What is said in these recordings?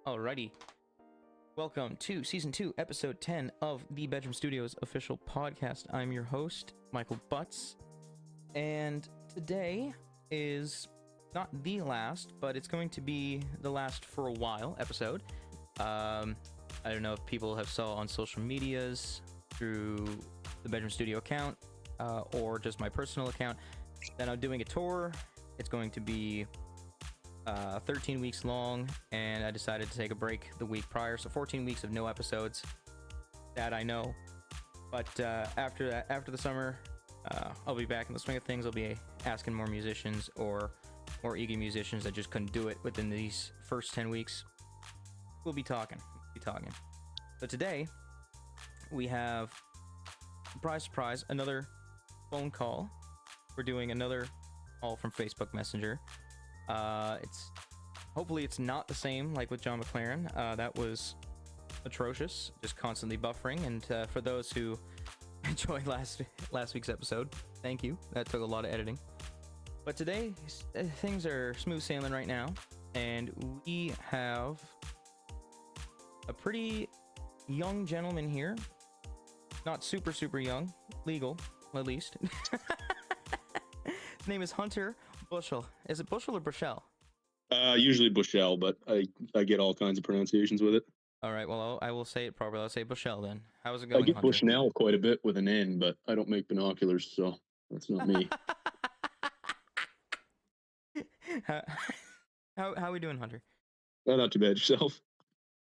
Alrighty. Welcome to Season 2, Episode 10 of the Bedroom Studios official podcast. I'm your host, Michael Butts, and today is not the last, but it's going to be the last for a while episode. I don't know if people have saw on social medias through the Bedroom Studio account or just my personal account that I'm doing a tour. It's going to be 13 weeks long, and I decided to take a break the week prior, so 14 weeks of no episodes that I know. But after the summer, I'll be back in the swing of things. I'll be asking more musicians or more eager musicians that just couldn't do it within these first 10 weeks. We'll be talking. So today we have, surprise, another phone call. We're doing another call from Facebook Messenger. Hopefully it's not the same like with John McLaren. That was atrocious, just constantly buffering. And for those who enjoyed last week's episode, thank you. That took a lot of editing. But today things are smooth sailing right now, and we have a pretty young gentleman here. Not super young, legal at least. His name is Hunter Bushell. Is it Bushell or Bushell? Usually Bushell, but I get all kinds of pronunciations with it. All right, well, I will say it properly. I'll say Bushell then. How's it going, I get Hunter? Bushnell quite a bit with an N, but I don't make binoculars, so that's not me. How are we doing, Hunter? Not too bad. Yourself?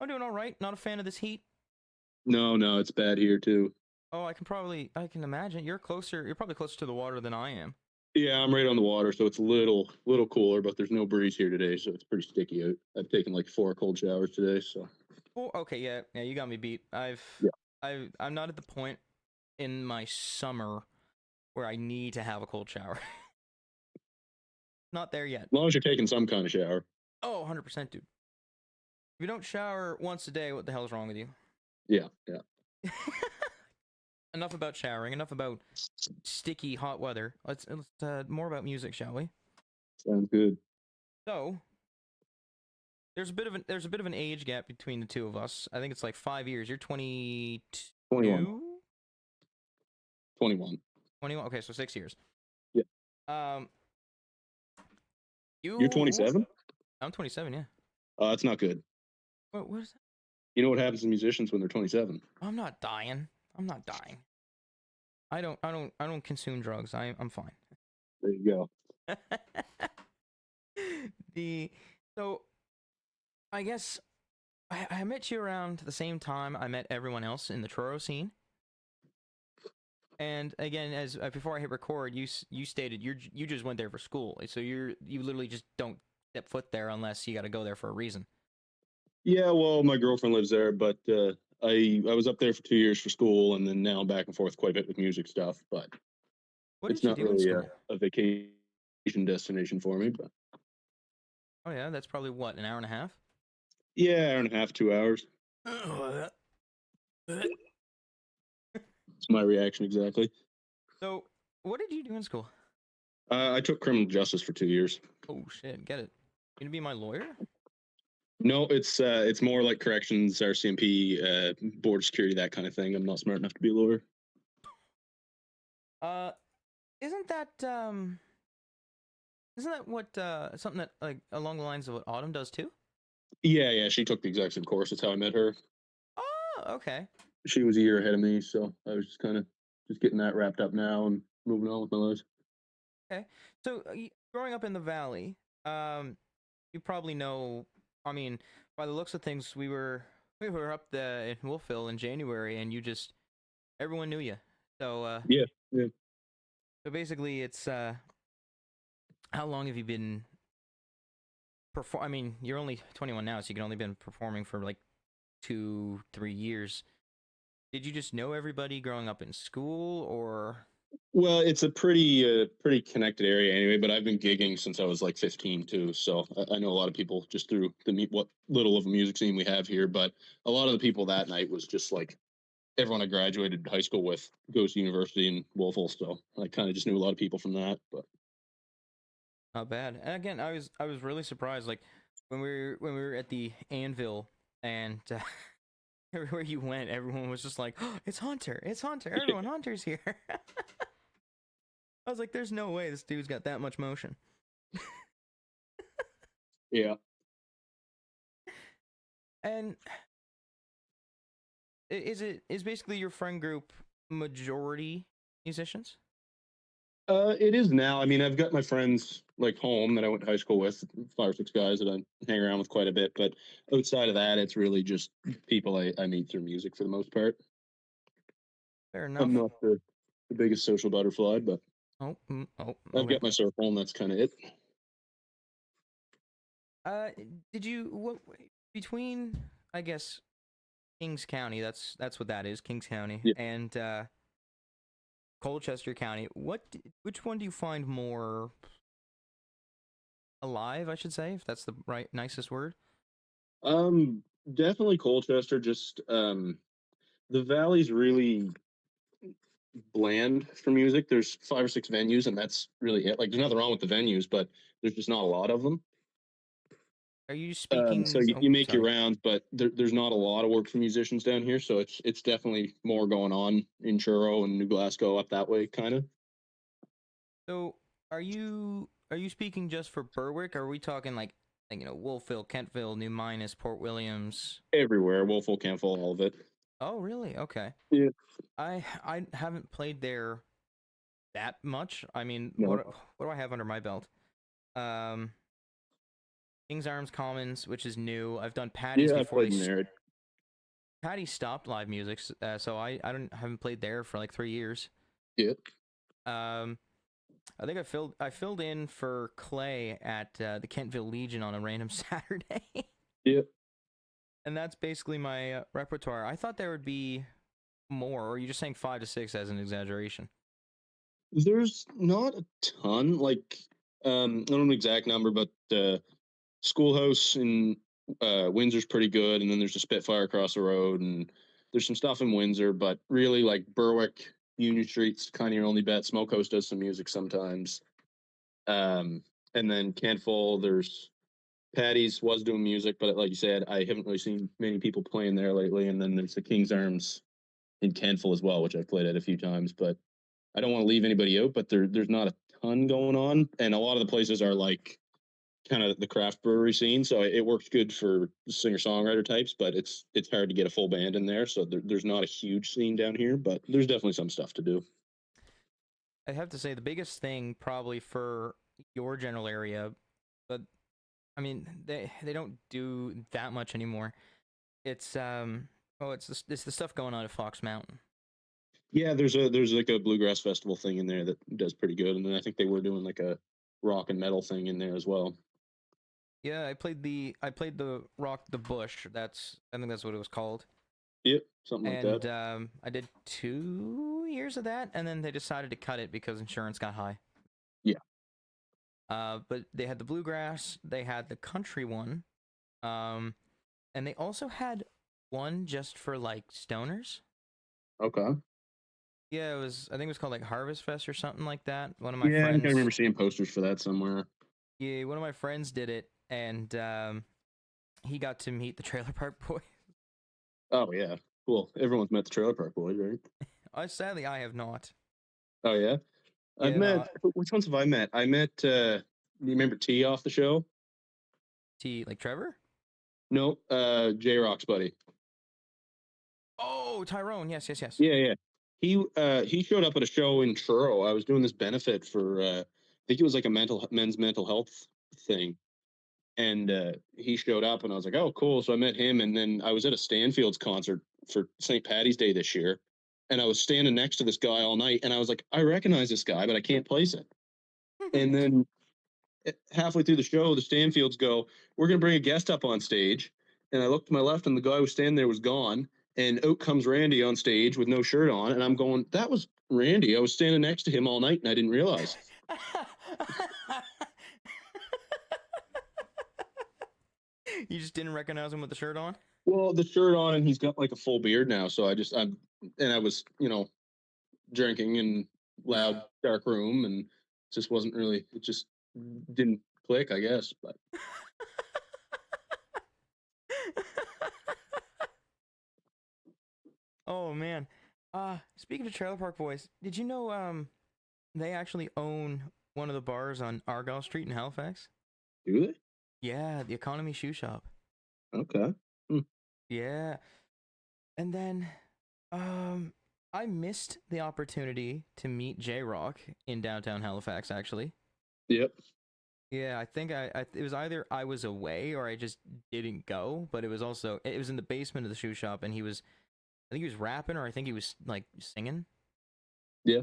I'm doing all right. Not a fan of this heat. No, it's bad here too. Oh, I can imagine. You're probably closer to the water than I am. Yeah, I'm right on the water, so it's a little cooler, but there's no breeze here today, so it's pretty sticky out. I've taken like 4 cold showers today, so. Oh, okay, yeah, you got me beat. I'm not at the point in my summer where I need to have a cold shower. Not there yet. As long as you're taking some kind of shower. Oh, 100%, dude. If you don't shower once a day, what the hell is wrong with you? Yeah. Enough about showering. Enough about sticky hot weather. Let's more about music, shall we? Sounds good. So, there's a bit of an age gap between the two of us. I think it's like 5 years. You're 22? 21. 21. Okay, so 6 years. Yeah. You're 27? I'm 27. Yeah. That's not good. What is that? You know what happens to musicians when they're 27? I'm not dying. I don't consume drugs. I'm fine. There you go. So I guess I met you around the same time I met everyone else in the Truro scene. And again, as before I hit record, you stated you just went there for school. So you literally just don't step foot there unless you got to go there for a reason. Yeah, well, my girlfriend lives there, but I was up there for 2 years for school, and then now I'm back and forth quite a bit with music stuff. But it's not really a vacation destination for me. But oh yeah, that's probably what, an hour and a half? Yeah, hour and a half, 2 hours. That's my reaction exactly. So, what did you do in school? I took criminal justice for 2 years. Oh shit, get it? You gonna be my lawyer? No, it's more like corrections, RCMP, border security, that kind of thing. I'm not smart enough to be a lawyer. Isn't that what something that like along the lines of what Autumn does too? Yeah, she took the exact same course. That's how I met her. Oh, okay. She was a year ahead of me, so I was just kind of getting that wrapped up now and moving on with my life. Okay, so growing up in the valley, you probably know. I mean, by the looks of things, we were up in Wolfville in January, and everyone knew you. So yeah. So basically, it's how long have you been I mean, you're only 21 now, so you can only been performing for like 2-3 years. Did you just know everybody growing up in school, or? Well, it's a pretty connected area anyway, but I've been gigging since I was like 15 too, so I know a lot of people just through what little of a music scene we have here. But a lot of the people that night was just like everyone I graduated high school with goes to university in Wolfville, so I kind of just knew a lot of people from that. But Not bad. And again, I was really surprised. Like, when we were at the Anvil, and everywhere you went, everyone was just like, oh, "It's Hunter! It's Hunter! Everyone, Hunter's here!" I was like, "There's no way this dude's got that much motion." Yeah. And is basically your friend group majority musicians? It is now. I mean, I've got my friends like home that I went to high school with, 5 or 6 guys that I hang around with quite a bit. But outside of that, it's really just people I meet through music for the most part. Fair I'm enough. not the biggest social butterfly, but Oh, I've okay. got my circle, and that's kind of it. Uh, did you what between I guess Kings County? That's what that is, Kings County, Yeah. and Colchester County. Which one do you find more alive? I should say, if that's the right nicest word. Definitely Colchester. Just the valley's really bland for music. There's 5 or 6 venues, and that's really it. Like, there's nothing wrong with the venues, but there's just not a lot of them. Are you So speaking? Oh, you make your sorry. rounds, but there's not a lot of work for musicians down here. So it's definitely more going on in Truro and New Glasgow up that way, kind of So are you speaking just for Berwick? Or are we talking like Wolfville, Kentville, New Minas, Port Williams? everywhere. Woeful, Campbell, all of it. Oh, really? Okay. Yeah. I haven't played there that much. I mean, No. what do I have under my belt? Um, Kings Arms Commons, which is new. I've done Patties Yeah, I before played in there. Patty stopped live music, so I haven't played there for like 3 years. Yeah. Um, I think I filled in for Clay at the Kentville Legion on a random Saturday, Yeah. and that's basically my repertoire. I thought there would be more, or are you just saying 5 to 6 as an exaggeration? There's not a ton. Like, I don't know the exact number, but Schoolhouse in Windsor's pretty good, and then there's a Spitfire across the road, and there's some stuff in Windsor. But really, like Berwick, Union Street's kind of your only bet. Smokehouse does some music sometimes, um, and then Cantfall. There's Patty's was doing music, but like you said, I haven't really seen many people playing there lately. And then there's the King's Arms in Cantfall as well, which I've played at a few times. But I don't want to leave anybody out, but there's not a ton going on, and a lot of the places are like kind of the craft brewery scene, so it works good for singer songwriter types. But it's hard to get a full band in there, so there's not a huge scene down here, but there's definitely some stuff to do. I have to say the biggest thing probably for your general area, but I mean they don't do that much anymore. It's it's the stuff going on at Fox Mountain. Yeah, there's like a bluegrass festival thing in there that does pretty good, and then I think they were doing like a rock and metal thing in there as well. Yeah, I played the Rock the Bush. I think that's what it was called. Yep, something like that. And I did 2 years of that, and then they decided to cut it because insurance got high. Yeah. But they had the bluegrass, they had the country one, um, and they also had one just for like stoners. Okay. Yeah, I think it was called like Harvest Fest or something like that. One of my Yeah, I think I friends, remember seeing posters for that somewhere. yeah, one of my friends did it, and he got to meet the Trailer Park Boy. Oh yeah, cool. Everyone's met the Trailer Park Boys, right? Sadly, I have not. Oh yeah, I've Yeah, met. no, Which ones have I met? I met. You remember T off the show? like Trevor. No, J Rock's buddy. Oh, Tyrone. Yes, yes, yes. Yeah, yeah. He showed up at a show in Truro. I was doing this benefit for I think it was like a men's mental health thing, and he showed up, and I was like, oh, cool. So I met him, and then I was at a Stanfield's concert for St. Patty's Day this year, and I was standing next to this guy all night, and I was like, I recognize this guy, but I can't place it. And then halfway through the show, the Stanfields go, "We're going to bring a guest up on stage." And I looked to my left, and the guy who was standing there was gone. And out comes Randy on stage with no shirt on, and I'm going, "That was Randy. I was standing next to him all night, and I didn't realize." You just didn't recognize him with the shirt on? Well, the shirt on, and he's got like a full beard now. So I was, drinking in loud, dark room, and just wasn't really. It just didn't click, I guess. But man. Speaking of Trailer Park Boys, did you know they actually own one of the bars on Argyle Street in Halifax? Do they? Yeah, the Economy Shoe Shop. Okay. Hmm. Yeah. And then I missed the opportunity to meet J-Rock in downtown Halifax actually. Yep. Yeah, I think it was either I was away or I just didn't go, but it was in the basement of the shoe shop and I think he was rapping or I think he was like singing. Yeah.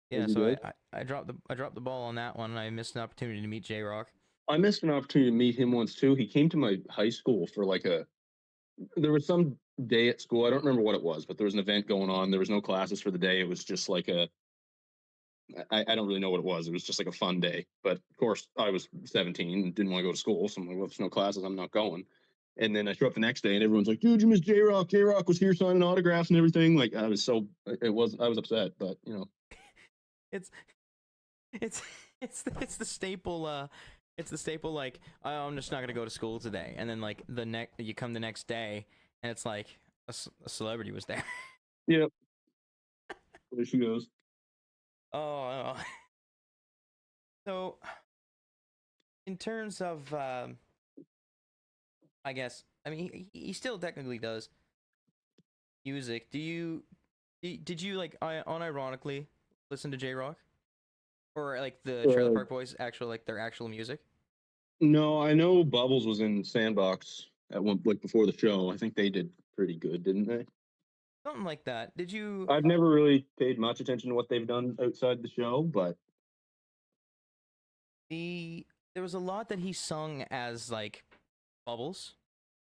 Yeah, As he so does. I dropped the ball on that one and I missed an opportunity to meet J-Rock. I missed an opportunity to meet him once too. He came to my high school for like there was some day at school. I don't remember what it was, but there was an event going on. There was no classes for the day. It was just like I don't really know what it was. It was just like a fun day. But of course, I was 17 and didn't want to go to school. So I'm like, well, if there's no classes, I'm not going. And then I show up the next day and everyone's like, dude, you missed J Rock. J Rock was here signing autographs and everything. Like I was upset, but you know. It's it's it's the staple it's the staple like, oh, I'm just not going to go to school today. And then like you come the next day and it's like a celebrity was there. Yeah. There she goes. Oh. So in terms of I guess I mean he still technically does music. Did you like unironically listen to J-Rock or like the Trailer Uh, Park Boys actual like their actual music? no, I know Bubbles was in Sandbox at one like before the show. I think they did pretty good, didn't they? Something like that. Did you I've never really paid much attention to what they've done outside the show, but there was a lot that he sung as like Bubbles,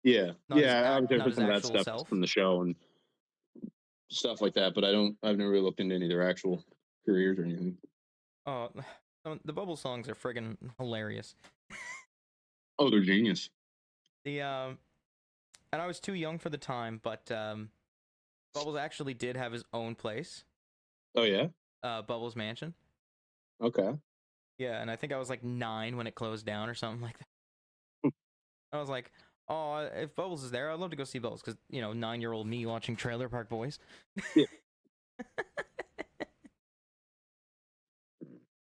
yeah, yeah, I was there not for his some of that actual stuff self. from the show and stuff like that. But I've never really looked into any of their actual careers or anything. Oh, the Bubbles songs are friggin' hilarious. Oh, they're genius. The and I was too young for the time, but Bubbles actually did have his own place, Oh yeah, Bubbles Mansion. okay. Yeah, and I think I was like 9 when it closed down or something like that. I was like, oh, if Bubbles is there, I'd love to go see Bubbles because 9-year-old me watching Trailer Park Boys. Yeah.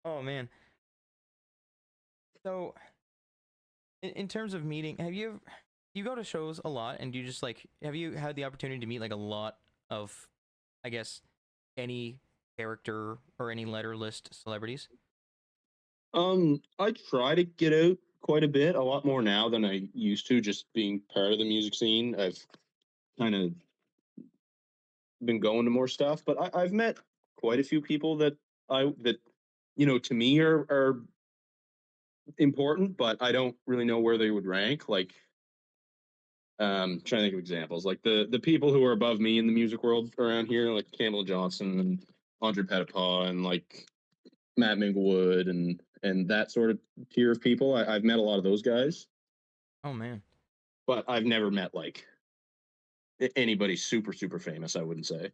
Oh man. So in terms of meeting, you go to shows a lot and you just like have you had the opportunity to meet like a lot of, I guess, any character or any letter list celebrities? I try to get out quite a bit, a lot more now than I used to. Just being part of the music scene, I've kind of been going to more stuff. But I've met quite a few people that to me are important, but I don't really know where they would rank. Like, trying to think of examples, like the people who are above me in the music world around here, like Campbell Johnson and Andre Pettipaw and like Matt Minglewood and that sort of tier of people. I've met a lot of those guys, Oh man. but I've never met like anybody super super famous. I wouldn't say.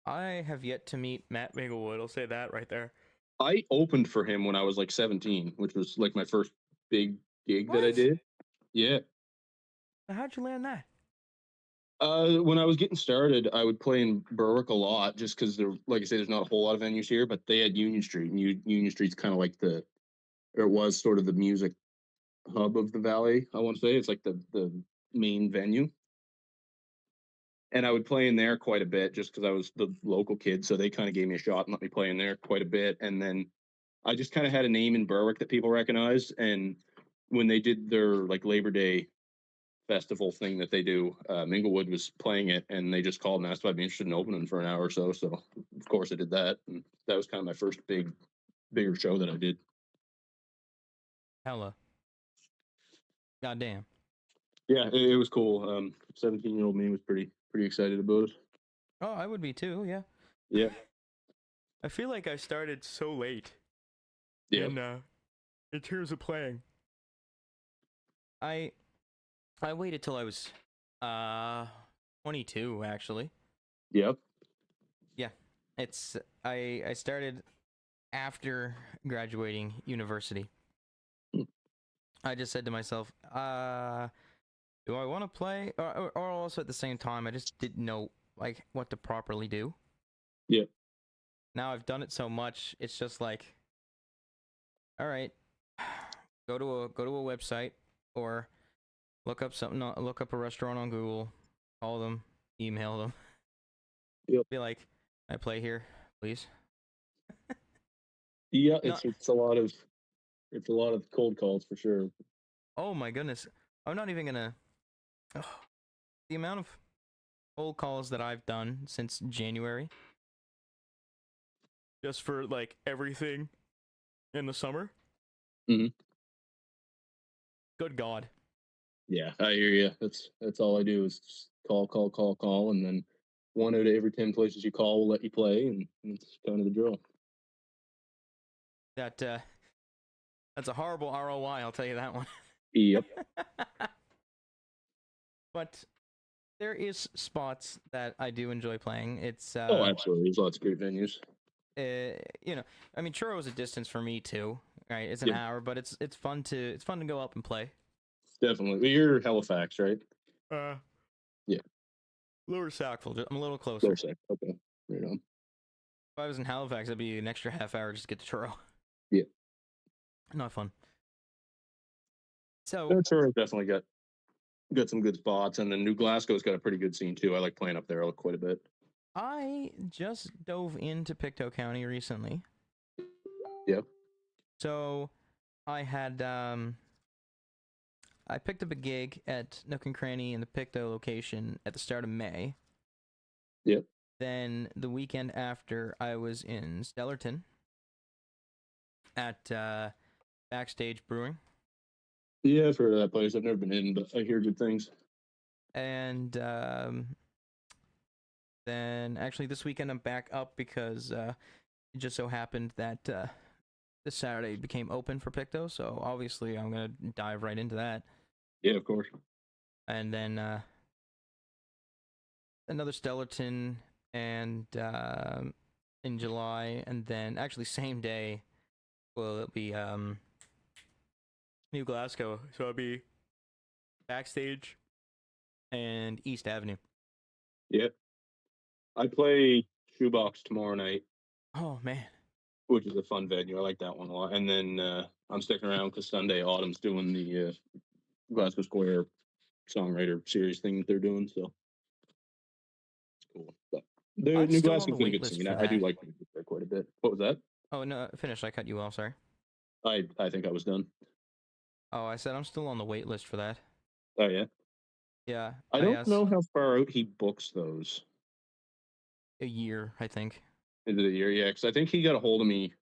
I have yet to meet Matt Minglewood. I'll say that right there. I opened for him when I was like 17, which was like my first big gig that I What? did. Yeah. How'd you land that? When I was getting started, I would play in Berwick a lot just because there, like I say, there's not a whole lot of venues here, but they had Union Street, and Union Street's kind of like or it was sort of the music hub of the valley. I want to say it's like the main venue, and I would play in there quite a bit just because I was the local kid, so they kind of gave me a shot and let me play in there quite a bit, and then I just kind of had a name in Berwick that people recognized, and when they did their like Labor Day festival thing that they do. Minglewood was playing it, and they just called and asked if I'd be interested in opening for an hour or so. So of course I did that, and that was kind of my first bigger show that I did. Hella. Goddamn. Yeah, it was cool. 17-year-old me was pretty excited about it. Oh, I would be too. Yeah. Yeah, I feel like I started so late yeah, in terms of playing. I I waited till I was 22 actually. yep. Yeah. It's I started after graduating university. I just said to myself, do I want to play or also at the same time I just didn't know like what to properly do. Yeah. Now I've done it so much, it's just like, all right, go to a website or look up something, look up a restaurant on Google, call them, email them, Yep. be like, I play here, please. Yeah, Not, it's a lot of cold calls for sure. oh my goodness, I'm not even gonna. Oh, the amount of cold calls that I've done since January, just for like everything in the summer. Mm-hmm. Good God. Yeah, I hear you. That's all I do is just call, and then 1 out of every 10 places you call will let you play, and it's kind of the drill. That that's a horrible ROI, I'll tell you that one. Yep. But there is spots that I do enjoy playing. It's Oh, absolutely. There's lots of great venues. you know, I mean, churro is a distance for me too. Right, it's an Yep, hour, but it's fun to go up and play. definitely. You're Halifax, right? Uh, Yeah. Lower Sackville. I'm a little closer. Close. Okay. Right on. If I was in Halifax, it'd be an extra half hour just to get to churro. Yeah. Not fun. So No, Toronto's definitely got some good spots, and then New Glasgow's got a pretty good scene too. I like playing up there quite a bit. I just dove into Pictou County recently. Yeah. So I had I picked up a gig at Nook and Cranny in the Pictou location at the start of May. Yeah. Then the weekend after, I was in Stellarton at Backstage Brewing, Yeah, I've heard of that place. I've never been in, but I hear good things. and then actually this weekend I'm back up because it just so happened that this Saturday became open for Pictou, so obviously I'm gonna dive right into that. Yeah, of course. And then another Stellarton and in July, and then actually same day, well, it'll be New Glasgow, so it'll be Backstage and East Avenue. Yeah. I play Shoebox tomorrow night, Oh man, which is a fun venue. I like that one a lot. And then I'm sticking around because Sunday Autumn's doing the Glasgow Square songwriter series thing that they're doing. So it's cool. But the I'm New still on the Glasgow's got a wait good list scene. for I do that. like music there quite a bit. What was that? Oh no, finish. I cut you off. Sorry. I think I was done. Oh, I said I'm still on the wait list for that. Oh yeah. Yeah, I I don't asked know how far out he books those. a year, I think. Is it a year? Yeah, because I think he got a hold of me.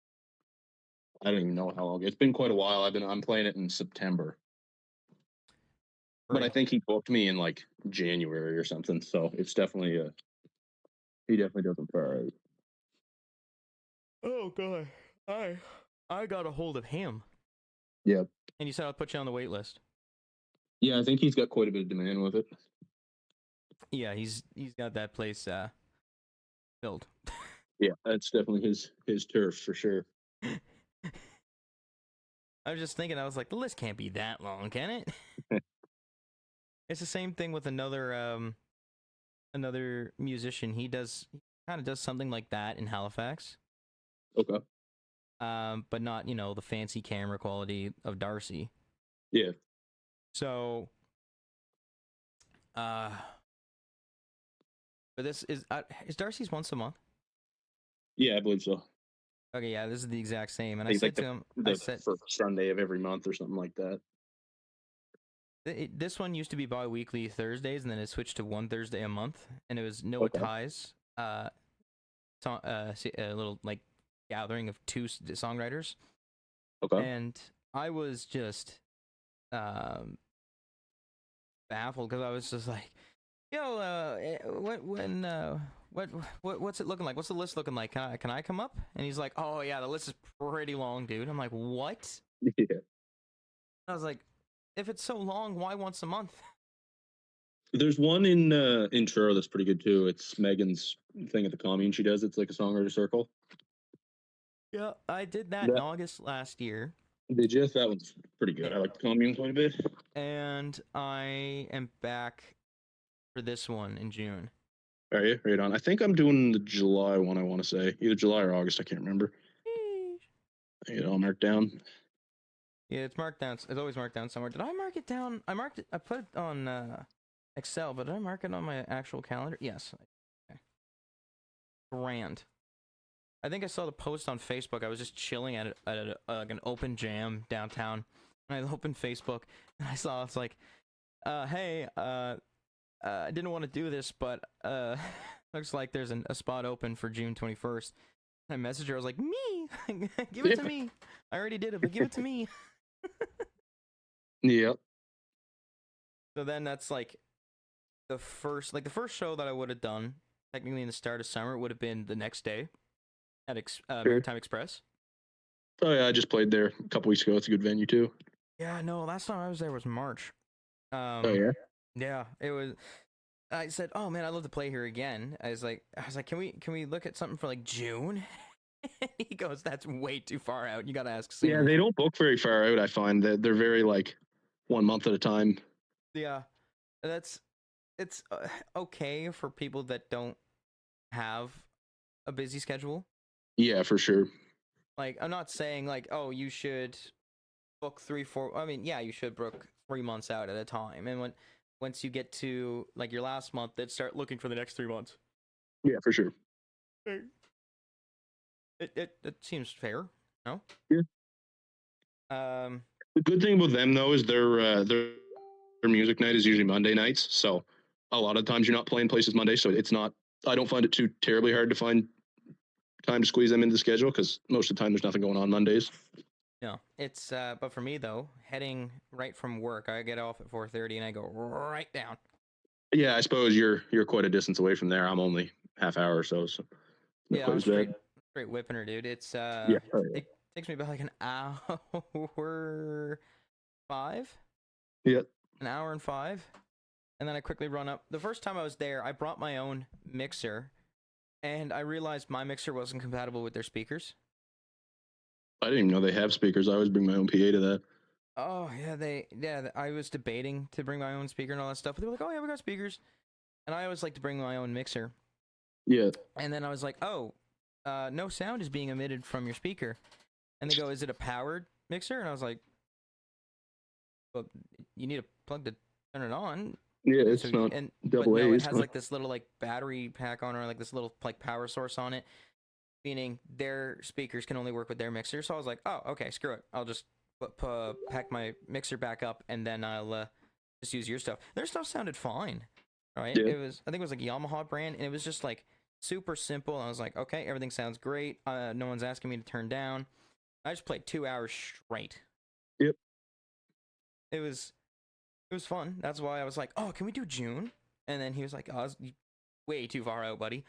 I don't even know how long. It's been quite a while. I'm playing it in September, but I Right. think he booked me in like January or something. So it's definitely he definitely doesn't far out. Oh god, I got a hold of him, Yeah, and he said I'll put you on the wait list. yeah. I think he's got quite a bit of demand with it. Yeah, he's got that place filled. Yeah, that's definitely his turf for sure. I was just thinking, I was like, the list can't be that long, can it? It's the same thing with another musician. He kind of does something like that in Halifax. Okay. But not, the fancy camera quality of Darcy. Yeah. So, uh, but this is Darcy's once a month. Yeah, I believe so. Okay, yeah, this is the exact same. And I He's said like to him, I the said, first Sunday of every month or something like that. this one used to be bi-weekly Thursdays, and then it switched to one Thursday a month, and it was Noah Okay. Ties, a little like gathering of two songwriters, Okay. and I was just um baffled because I was just like, yo, what's it looking like? What's the list looking like? Can I come up? And he's like, oh yeah, the list is pretty long, dude. I'm like, what? Yeah. I was like, if it's so long, why once a month? There's one in Truro that's pretty good too. It's Megan's thing at the commune. She does. It's like a songwriter circle. Yeah, I did that in That August last year, did you? That one's pretty good. I like the commune quite a bit. and I am back for this one in June. Are you right on? I think I'm doing the July one. I want to say either July or August. I can't remember. Eesh. I get it all marked down. Yeah, it's marked down. It's always marked down somewhere. Did I mark it down? I marked it. I put it on Excel, but did I mark it on my actual calendar? Yes. Okay. Grand. I think I saw the post on Facebook. I was just chilling at like an open jam downtown, and I opened Facebook and I saw it's like, hey, I didn't want to do this, but looks like there's a spot open for June 21st. I messaged her. I was like, me, give it to me. I already did it, but give it to me. Yep. So then that's like the first show that I would have done technically in the start of summer would have been the next day at Sure. Maritime Express. Oh yeah, I just played there a couple weeks ago. It's a good venue too. Yeah, no, last time I was there was March. Oh yeah. Yeah, it was. I said, "Oh man, I'd love to play here again." I was like, "Can we look at something for like June?" He goes, "That's way too far out. You gotta ask sooner." Yeah, they don't book very far out. I find that they're very like 1 month at a time. Yeah, it's okay for people that don't have a busy schedule. Yeah, for sure. Like, I'm not saying like, oh, you should book 3, 4. I mean, yeah, you should book 3 months out at a time, and once you get to like your last month, then start looking for the next 3 months. Yeah, for sure. It seems fair, no? Yeah. Um, The good thing about them though is their music night is usually Monday nights, so a lot of times you're not playing places Monday, so it's not. I don't find it too terribly hard to find time to squeeze them into the schedule because most of the time there's nothing going on Mondays. no, it's but for me though, heading right from work, I get off at 4:30 and I go right down. Yeah, I suppose you're quite a distance away from there. I'm only half hour or so, so not Yeah, quite I'm as bad. straight whipping her, dude. It's Yeah. Oh, it takes me about like an hour five, yeah. an hour and five, and then I quickly run up. The first time I was there, I brought my own mixer, and I realized my mixer wasn't compatible with their speakers. I didn't even know they have speakers. I always bring my own PA to that. Oh yeah, I was debating to bring my own speaker and all that stuff, but they were like, oh yeah, we got speakers, and I always like to bring my own mixer. Yeah. And then I was like, oh, no sound is being emitted from your speaker, and they go, is it a powered mixer? And I was like, well, you need a plug to turn it on. Yeah, And it's so not and but double no, it A's. has like this little like battery pack on, or like this little like power source on it, meaning their speakers can only work with their mixer. So I was like, oh, okay, screw it. I'll just pack my mixer back up, and then I'll just use your stuff. Their stuff sounded fine, right? Yeah. I think it was like a Yamaha brand, and it was just like super simple. I was like, okay, everything sounds great. No one's asking me to turn down. I just played 2 hours straight. Yep. It was fun. That's why I was like, oh, can we do June? And then he was like, oh, it's way too far out, buddy.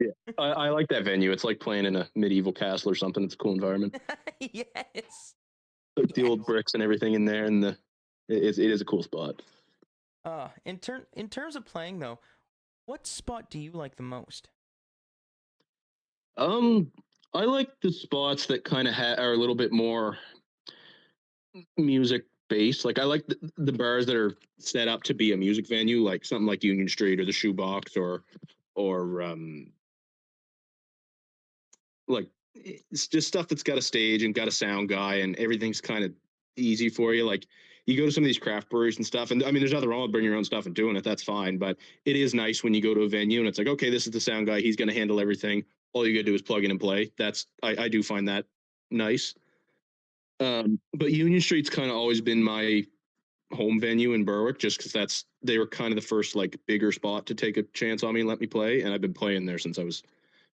Yeah. I like that venue. It's like playing in a medieval castle or something. It's a cool environment. Yes. Like the old bricks and everything in there, and it is a cool spot. In terms of playing though, what spot do you like the most? Um, I like the spots that kind of are a little bit more music based. Like I like the bars that are set up to be a music venue, like something like Union Street or the Shoebox or like it's just stuff that's got a stage and got a sound guy and everything's kind of easy for you. Like you go to some of these craft breweries and stuff, and I mean, there's nothing wrong with bringing your own stuff and doing it. That's fine, but it is nice when you go to a venue and it's like, okay, this is the sound guy. He's going to handle everything. All you got to do is plug in and play. I do find that nice. But Union Street's kind of always been my home venue in Berwick, just because they were kind of the first like bigger spot to take a chance on me and let me play, and I've been playing there since I was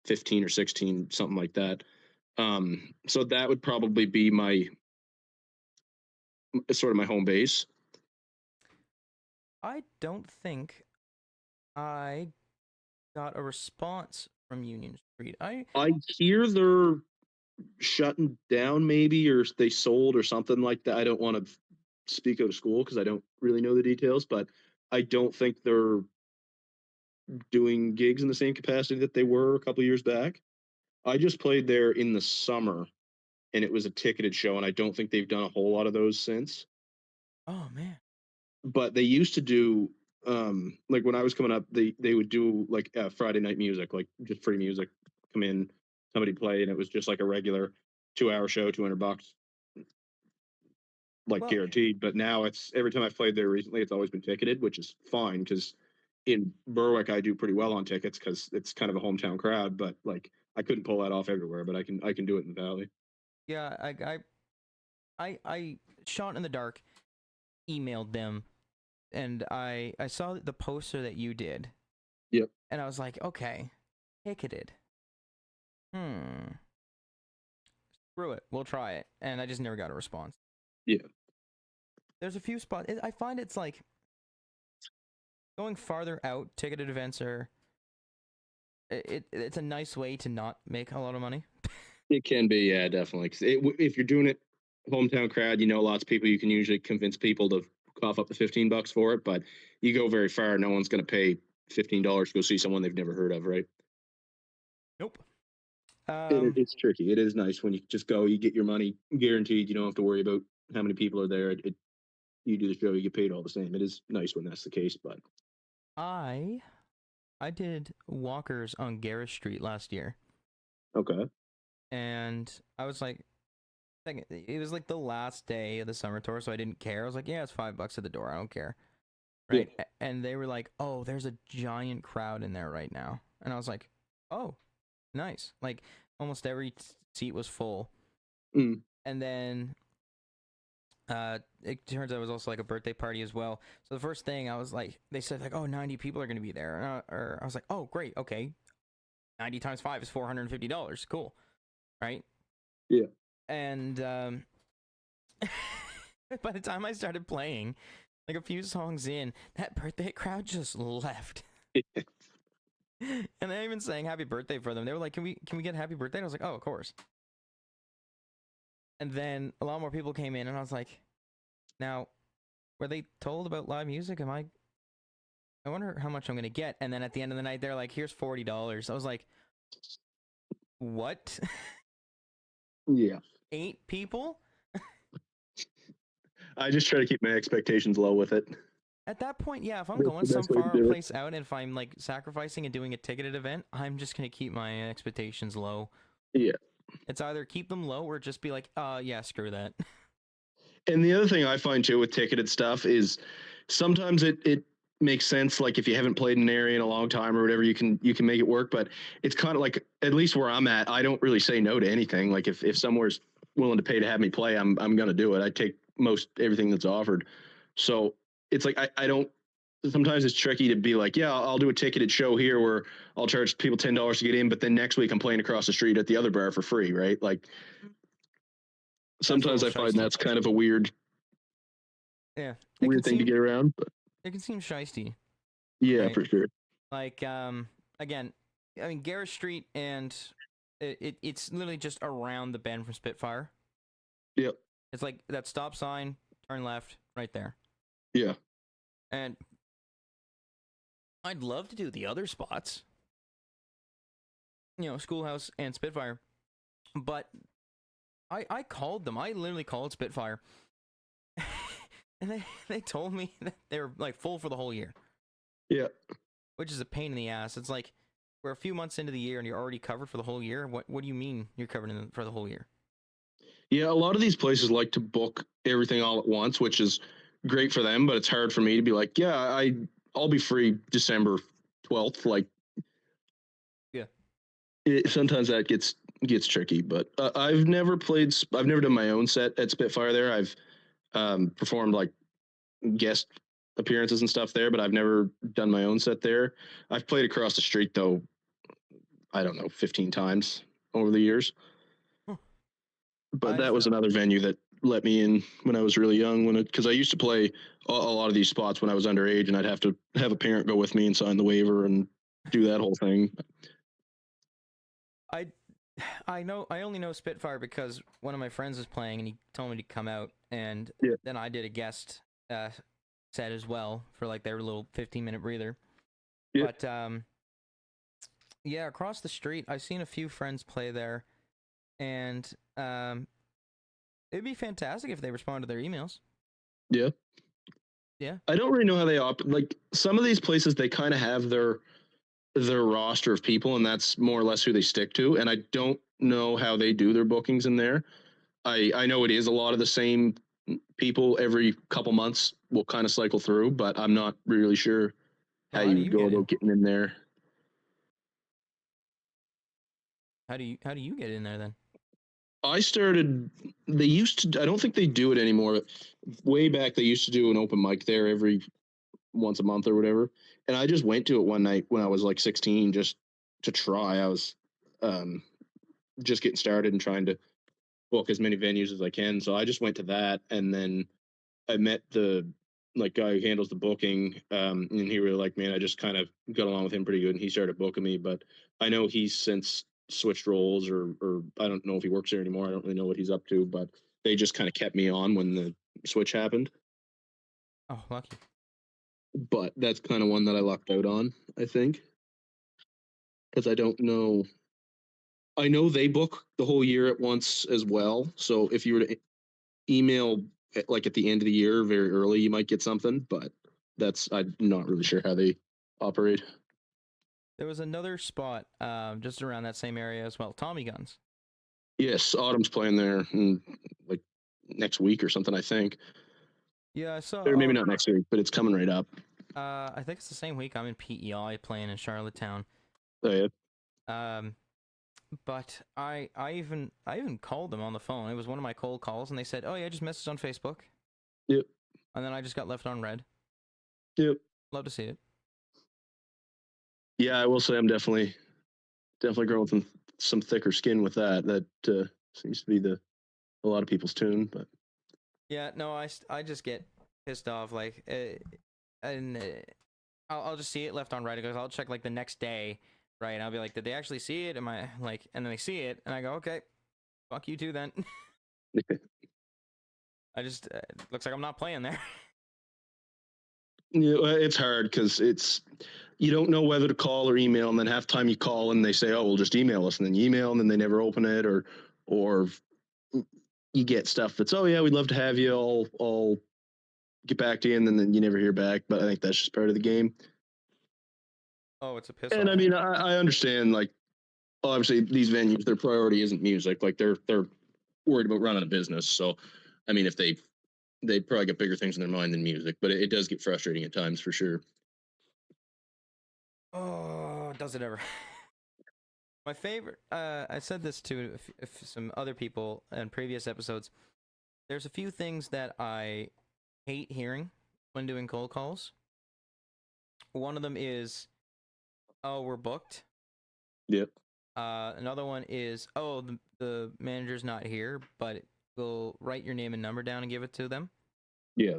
15 or 16, something like that. So that would probably be my sort of my home base. I don't think I got a response from Union Street. I hear they're shutting down, maybe, or they sold or something like that. I don't want to speak out of school because I don't really know the details, but I don't think they're doing gigs in the same capacity that they were a couple years back. I just played there in the summer and it was a ticketed show, and I don't think they've done a whole lot of those since. Oh man. But they used to do like when I was coming up, they would do like Friday night music, like just free music. Come in, somebody play, and it was just like a regular 2 hour show, $200, like Well, guaranteed. But now it's every time I've played there recently, it's always been ticketed, which is fine because in Berwick I do pretty well on tickets because it's kind of a hometown crowd. But like I couldn't pull that off everywhere, but I can do it in the valley. yeah, I shot in the dark, emailed them, and I saw the poster that you did, Yep. and I was like, okay, ticketed. Screw it, we'll try it, and I just never got a response. Yeah. There's a few spots. I find it's like going farther out. Ticketed events are it's a nice way to not make a lot of money. It can be, yeah, definitely. 'Cause if you're doing it hometown crowd, lots of people. You can usually convince people to cough up the $15 for it. But you go very far, no one's going to pay $15 to go see someone they've never heard of, right? Nope. It's tricky. It is nice when you just go, you get your money guaranteed. You don't have to worry about how many people are there. You do the show, you get paid all the same. It is nice when that's the case, but I I did walkers on Garrish Street last year, okay. and I was like, it was like the last day of the summer tour, so I didn't care. I was like, yeah, it's $5 at the door. I don't care, Yeah. right? And they were like, oh, there's a giant crowd in there right now, and I was like, oh, nice. Like almost every seat was full, Mm. and then it turns out it was also like a birthday party as well. So the first thing I was like, they said like, oh, 90 people are going to be there. Or I was like, oh, great. Okay. 90 times 5 is $450. Cool. Right. Yeah. And, by the time I started playing, like a few songs in, that birthday crowd just left. And they even sang happy birthday for them. They were like, can we get happy birthday? And I was like, oh, of course. And then a lot more people came in, and I was like, now, were they told about live music? I wonder how much I'm gonna get. And then at the end of the night, they're like, here's $40. I was like, what? Yeah. 8 people? I just try to keep my expectations low with it. At that point, yeah, if I'm That's going the some best way to far do it. place out, and if I'm like sacrificing and doing a ticketed event, I'm just gonna keep my expectations low. Yeah. It's either keep them low or just be like, yeah, screw that. And the other thing I find too with ticketed stuff is sometimes it makes sense. Like if you haven't played in an area in a long time or whatever, you can make it work. But it's kind of like, at least where I'm at, I don't really say no to anything. Like if somewhere's willing to pay to have me play, I'm gonna do it. I take most everything that's offered. So it's like I don't. Sometimes it's tricky to be like, yeah, I'll do a ticketed show here where I'll charge people $10 to get in, but then next week I'm playing across the street at the other bar for free, right? Like That's a sometimes little I find shisty. that's kind of a weird Yeah, weird thing to get around. But it can seem shisty, yeah, right? for sure. Like, again, I mean, Garrish Street, and it's literally just around the bend from Spitfire. Yep. It's like that stop sign, turn left, right there. Yeah. And I'd love to do the other spots, Schoolhouse and Spitfire, but I called them. I literally called Spitfire, and they told me that they were like full for the whole year. Yeah. Which is a pain in the ass. It's like we're a few months into the year and you're already covered for the whole year. What do you mean you're covered for the whole year? Yeah, a lot of these places like to book everything all at once, which is great for them, but it's hard for me to be like, yeah, I'll be free December 12th. Like, Yeah. sometimes that gets tricky. But I've never done my own set at Spitfire. There, I've performed like guest appearances and stuff there, but I've never done my own set there. I've played across the street though. I don't know, 15 times over the years. But that I've was another venue that let me in when I was really young. Because I used to play a lot of these spots when I was underage, and I'd have to have a parent go with me and sign the waiver and do that whole thing. I know I only know Spitfire because one of my friends was playing and he told me to come out, and Yeah. then I did a guest set as well for like their little 15-minute breather. Yeah. But yeah, across the street I've seen a few friends play there, and it'd be fantastic if they respond to their emails. Yeah. Yeah. I don't really know how they like some of these places. They kind of have their roster of people, and that's more or less who they stick to. And I don't know how they do their bookings in there. I know it is a lot of the same people every couple months will kind of cycle through, but I'm not really sure how Well, how you do would you go get in? about getting in there. How do you get in there then? I started. They used to. I don't think they do it anymore. But way back, they used to do an open mic there every once a month or whatever. And I just went to it one night when I was like 16, just to try. I was um, just getting started and trying to book as many venues as I can. So I just went to that, and then I met the like guy who handles the booking, and he really liked me, and I just kind of got along with him pretty good, and he started booking me. But I know he's since switched roles, or I don't know if he works there anymore. I don't really know what he's up to, but they just kind of kept me on when the switch happened. Oh, lucky. But that's kind of one that I lucked out on, I think, because I don't know. I know they book the whole year at once as well. So if you were to email like at the end of the year very early, you might get something, but that's I'm not really sure how they operate. There was another spot just around that same area as well. Tommy Guns. Yes, Autumn's playing there in, like next week or something, I think. Yeah, I saw. Or maybe Oh, not next week, but it's coming right up. I think it's the same week. I'm in PEI playing in Charlottetown. Oh yeah. Um, but I even called them on the phone. It was one of my cold calls, and they said, "Oh yeah, just message on Facebook," Yep. and then I just got left on red. Yep. Love to see it. Yeah, I will say I'm definitely growing some thicker skin with that. That seems to be the a lot of people's tune, but Yeah, no, I just get pissed off like, and I'll just see it left on red because I'll check like the next day, right? And I'll be like, did they actually see it? Am I like, and then they see it, and I go, okay, fuck you too then. I just looks like I'm not playing there. yeah, it's hard because it's you don't know whether to call or email, and then half the time you call and they say, "Oh, well, just email us," and then you email and then they never open it, or you get stuff that's, "Oh yeah, we'd love to have you. I'll get back to you," and then you never hear back. But I think that's just part of the game. Oh, it's a piss And I off. mean, I understand like obviously these venues, their priority isn't music. Like they're worried about running a business. So, I mean, if they probably got bigger things in their mind than music, but it does get frustrating at times for sure. Oh, does it ever? My favorite. I said this to some other people in previous episodes. There's a few things that I hate hearing when doing cold calls. One of them is, "Oh, we're booked." Yep. Another one is, "Oh, the manager's not here, but we'll write your name and number down and give it to them." Yeah.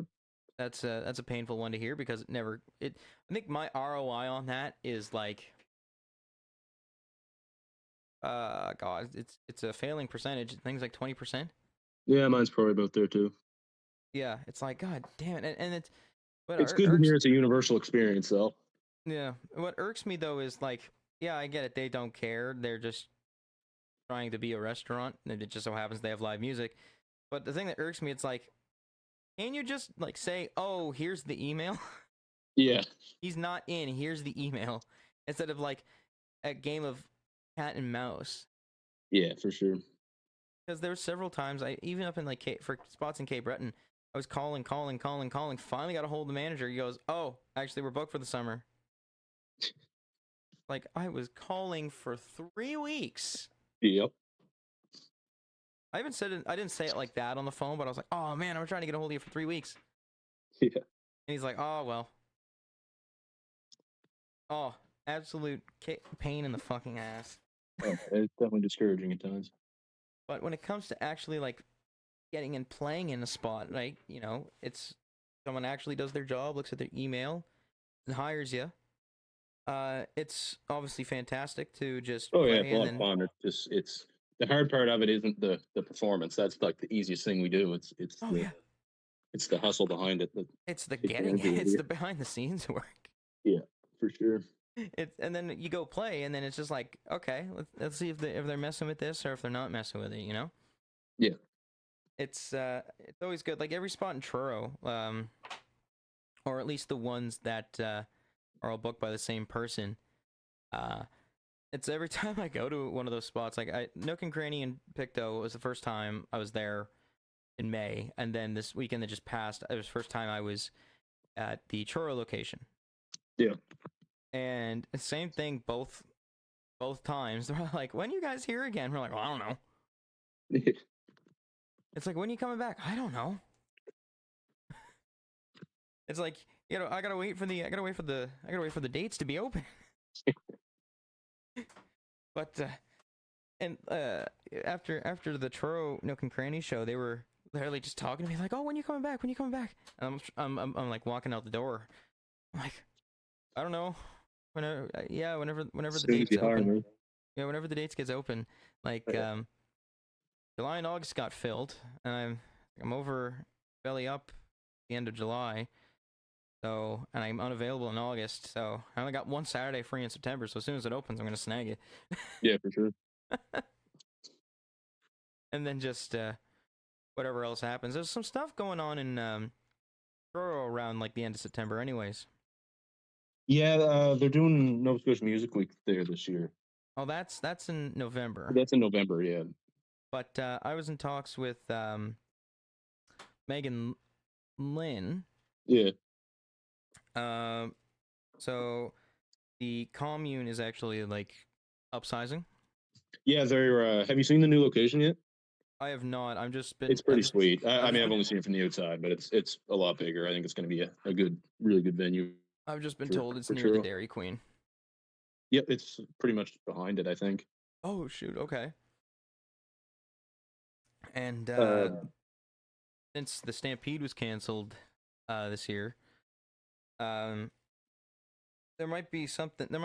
That's a painful one to hear because it never it. I think my ROI on that is like, God, it's a failing percentage. Things like 20%. Yeah, mine's probably about there too. Yeah, it's like, God damn it, and it's what It's good to irks. hear it's a universal experience, though. Yeah, what irks me though is like, yeah, I get it. They don't care. They're just trying to be a restaurant, and it just so happens they have live music. But the thing that irks me, it's like, can you just like say, "Oh, here's the email." Yeah. He's not in. Here's the email, instead of like a game of cat and mouse. Yeah, for sure. Because there were several times I even up in like for spots in Cape Breton, I was calling. Finally got a hold of the manager. He goes, "Oh, actually, we're booked for the summer." Like I was calling for 3 weeks. Yep. I even said it. I didn't say it like that on the phone, but I was like, "Oh man, I'm trying to get a hold of you for 3 weeks." Yeah. And he's like, "Oh well." Oh, absolute pain in the fucking ass. Oh, it's definitely discouraging at times. But when it comes to actually like getting and playing in a spot, like, it's someone actually does their job, looks at their email, and hires you. It's obviously fantastic to just Oh yeah, it's play a and lot of then, fun. It's the hard part of it isn't the performance. That's like the easiest thing we do. oh yeah, It's the hustle behind it that it's the takes the getting, energy out of it's you. the behind the scenes work. Yeah, for sure. It's and then you go play, and then it's just like, okay, let's see if they're messing with this or if they're not messing with it. Yeah. It's always good. Like every spot in Truro, or at least the ones that are all booked by the same person. Uh, it's every time I go to one of those spots, like Nook and Cranny in Pictou was the first time I was there in May, and then this weekend that just passed, it was the first time I was at the Truro location. Yeah. And same thing both times. They're like, "When are you guys here again?" We're like, "Well, I don't know." It's like, "When are you coming back?" I don't know. It's like, I gotta wait for the dates to be open. But and after the Truro Nook and Cranny show, they were literally just talking to me like, "Oh, when you coming back? When you coming back?" And I'm like walking out the door. I'm like, I don't know. Whenever As the soon as dates you hire open. me. Yeah, whenever the dates gets open. Like Yeah. July and August got filled, and I'm over belly up the end of July. So, and I'm unavailable in August. So I only got one Saturday free in September. So as soon as it opens, I'm gonna snag it. Yeah, for sure. And then just whatever else happens. There's some stuff going on in Truro around like the end of September, anyways. Yeah, they're doing Nova Scotia Music Week there this year. Oh, that's in November. That's in November, yeah. But I was in talks with Megan Lynn. Yeah. So the commune is actually like upsizing. Yeah, they're have you seen the new location yet? I have not. It's pretty sweet. I've I just mean, I've been only seen it from the outside, but it's a lot bigger. I think it's going to be a good, really good venue I've just been for told it's for near the Truro. Dairy Queen. Yep, it's pretty much behind it, I think. Oh shoot, okay. And Uh, since the Stampede was canceled this year, um there might be something yeah,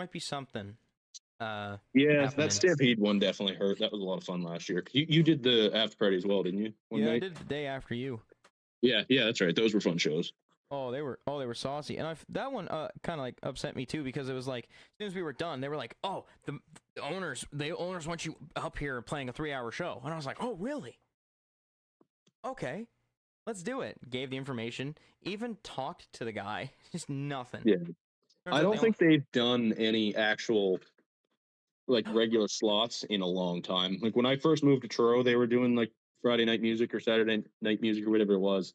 that happening. Stampede one definitely hurt. That was a lot of fun last year. You did the after party as well, didn't you? One Yeah, I night. did it the day after you. Yeah, that's right. Those were fun shows. Oh, they were saucy, and that one kind of like upset me too because it was like as soon as we were done, they were like, "Oh, the owners want you up here playing a 3-hour show," and I was like, "Oh, really? Okay, let's do it." Gave the information, even talked to the guy, just nothing. Yeah, Turns I out don't think they've done any actual like regular slots in a long time. Like when I first moved to Truro, they were doing like Friday night music or Saturday night music or whatever it was.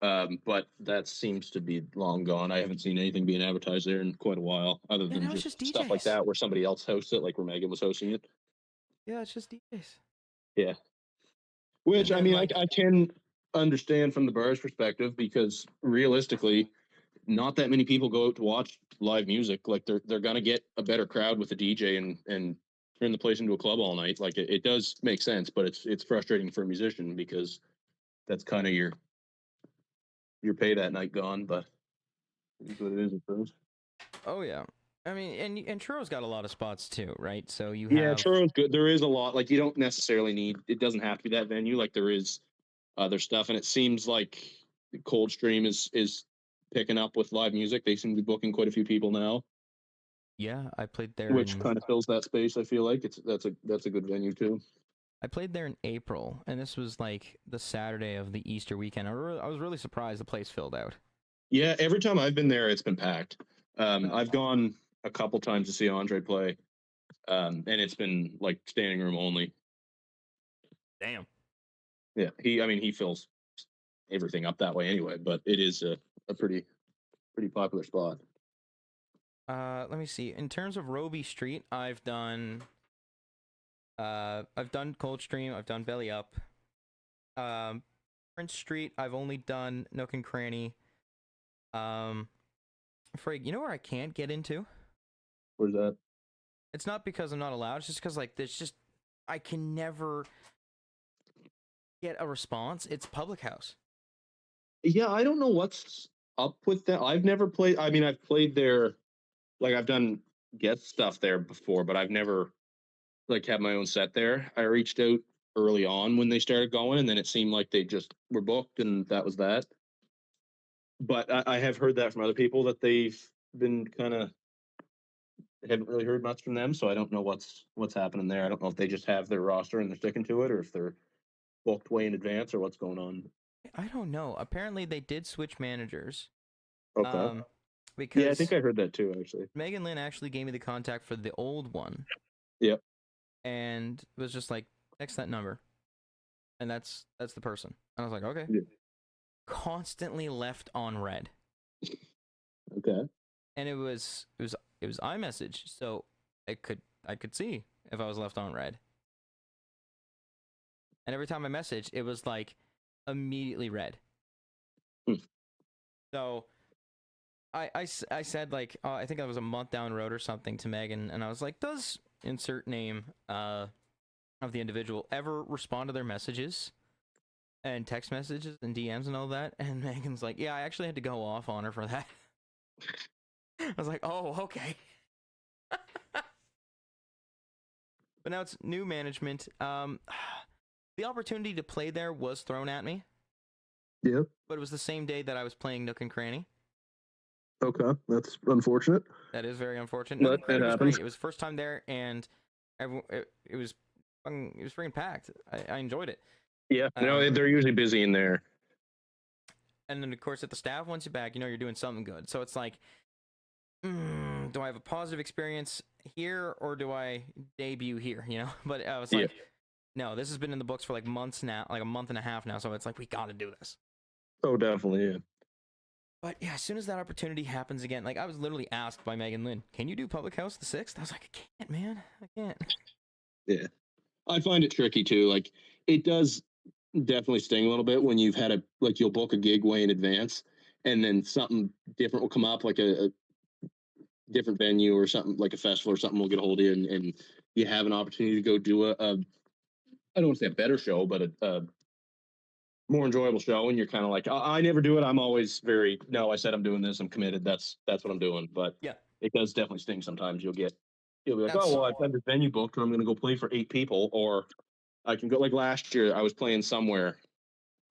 But that seems to be long gone. I haven't seen anything being advertised there in quite a while, other yeah, than now it's just just stuff like DJs. that where somebody else hosts it, like where Megan was hosting it. Yeah, it's just DJs. Yeah. And Which I then mean, like, I can understand from the bar's perspective because realistically, not that many people go out to watch live music. Like they're gonna get a better crowd with a DJ and turn the place into a club all night. Like it does make sense, but it's frustrating for a musician because that's kind of your pay that night gone. But it is what it is, I suppose. oh yeah, I mean, and Truro's got a lot of spots too, right? So you Yeah, have Turo's good. There is a lot. Like you don't necessarily need. It doesn't have to be that venue. Like there is other stuff, and it seems like Coldstream is picking up with live music. They seem to be booking quite a few people now, yeah, which kind of fills that space. I feel like that's a good venue too. I played there in April, and this was like the Saturday of the Easter weekend. I was really surprised the place filled out. Yeah, every time I've been there, it's been packed. I've gone a couple times to see Andre play, and it's been like standing room only. Damn. Yeah, I mean, he fills everything up that way anyway, but it is a pretty popular spot. Let me see. In terms of Roby Street, I've done Coldstream, I've done Belly Up. Prince Street, I've only done Nook and Cranny. Frig, you know where I can't get into? Where's that? It's not because I'm not allowed. It's just because like there's just I can never get a response. It's Public House. Yeah, I don't know what's up with that. I've never played. I mean, I've played there, like I've done guest stuff there before, but I've never like had my own set there. I reached out early on when they started going, and then it seemed like they just were booked, and that was that. But I have heard that from other people that they've been kind of haven't really heard much from them, so I don't know what's happening there. I don't know if they just have their roster and they're sticking to it, or if they're booked way in advance, or what's going on. I don't know. Apparently they did switch managers. Okay. Yeah, I Because think I heard that too, actually. Megan Lynn actually gave me the contact for the old one. Yep. And was just like, text that number. And that's the person. And I was like, okay. Yeah. Constantly left on red. Okay. And it was iMessage, so I could see if I was left on red. And every time I messaged, it was like immediately red. Hmm. So I said like I think I was a month down the road or something to Megan, and I was like, does insert name of the individual ever respond to their messages and text messages and DMs and all that? And Megan's like, yeah, I actually had to go off on her for that. I was like, oh, okay. But now it's new management. The opportunity to play there was thrown at me. Yep. But it was the same day that I was playing Nook and Cranny. Okay, that's unfortunate. That is very unfortunate. Nook and But Cranny it was happens. great. It was first time there, and it was freaking packed. I enjoyed it. Yeah, they're usually busy in there. And then of course at the staff, once you're back, you're doing something good. So it's like, do I have a positive experience here or do I debut here? But I was like, no, this has been in the books for like months now, like a month and a half now. So it's like we got to do this. Oh, definitely, yeah. But yeah, as soon as that opportunity happens again, like I was literally asked by Megan Lynn, can you do Public House the 6th? I was like, I can't, man. I can't. Yeah. I find it tricky too. Like it does definitely sting a little bit when you've had you'll book a gig way in advance and then something different will come up, like a different venue or something like a festival or something will get a hold of you and you have an opportunity to go do a I don't want to say a better show, but a more enjoyable show, and you're kind of like, I never do it. I'm always no, I said I'm doing this. I'm committed. That's what I'm doing. But Yeah, it does definitely sting sometimes. You'll be like, That's- oh, well, I've got this venue booked, or I'm going to go play for 8 people, or I can go like last year. I was playing somewhere,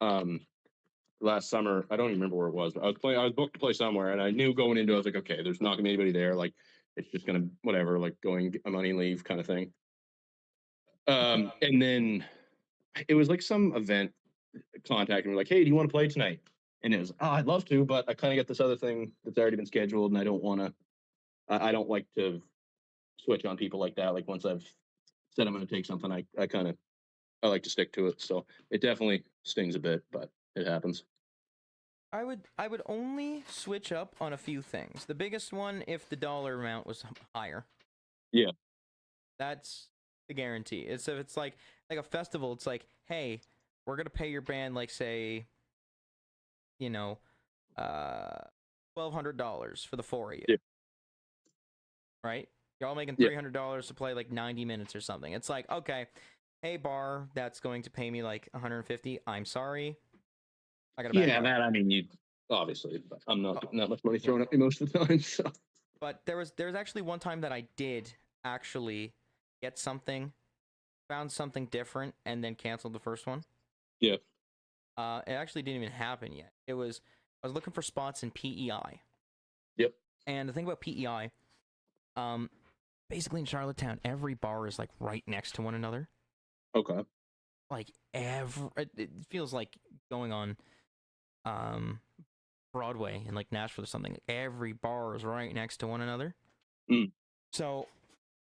last summer. I don't even remember where it was, but I was booked to play somewhere, and I knew going into it, I was like, okay, there's not going to be anybody there. Like, it's just going to whatever, like going a money leave kind of thing. And then it was like some event contacting me like, hey, do you want to play tonight? And it was, oh, I'd love to, but I kind of got this other thing that's already been scheduled, and I don't want to. I don't like to switch on people like that. Like once I've said I'm going to take something, I like to stick to it. So it definitely stings a bit, but it happens. I would only switch up on a few things. The biggest one, if the dollar amount was higher. Yeah. That's the guarantee. It's if it's like a festival, it's like, hey, we're gonna pay your band like say, $1,200 for the 4 of you. Yeah. Right? You're all making Yeah. $300 to play like 90 minutes or something. It's like, okay, hey bar, that's going to pay me like 150. I'm sorry. I got a bad Yeah, bar. that I mean, you obviously, but I'm not much money thrown at me most of the time. So. But there's actually one time that I did actually get something, found something different, and then canceled the first one. Yeah. It actually didn't even happen yet. I was looking for spots in PEI. Yep. And the thing about PEI, basically in Charlottetown, every bar is like right next to one another. Okay. Like it feels like going on, Broadway in like Nashville or something. Every bar is right next to one another. Mm. So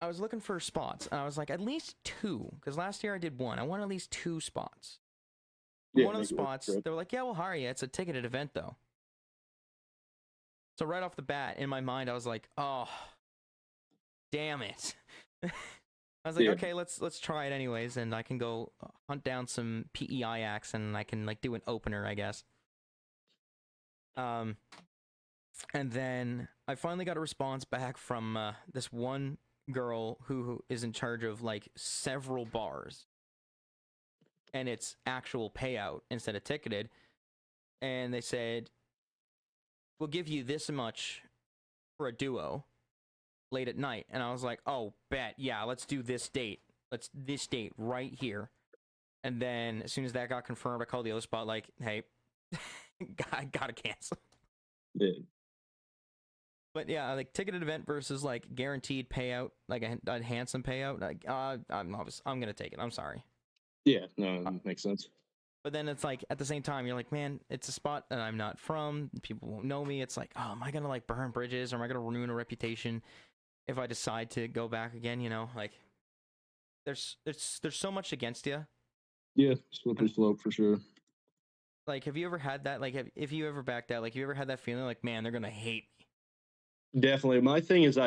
I was looking for spots, and I was like, at least 2, because last year I did 1. I want at least 2 spots. Yeah, One of the spots, they were like, yeah, we'll hire you. It's a ticketed event, though. So right off the bat, in my mind, I was like, oh, damn it. I was like, okay, let's try it anyways, and I can go hunt down some PEI acts, and I can like do an opener, I guess. And then I finally got a response back from this one girl who is in charge of like several bars, and it's actual payout instead of ticketed. And they said, we'll give you this much for a duo late at night. And I was like, oh, bet, yeah, let's do this date. This date right here. And then as soon as that got confirmed, I called the other spot like, hey, I gotta cancel. Yeah. But yeah, like ticketed event versus like guaranteed payout, like a handsome payout. Like, I'm gonna take it. I'm sorry. Yeah, no, it makes sense. But then it's like, at the same time, you're like, man, it's a spot that I'm not from. People won't know me. It's like, oh, am I going to like burn bridges, or am I going to ruin a reputation if I decide to go back again? You know, like there's so much against you. Yeah, slippery slope for sure. Like, have you ever had that? Like, if you ever backed out, like, you ever had that feeling like, man, they're going to hate me? Definitely. My thing is,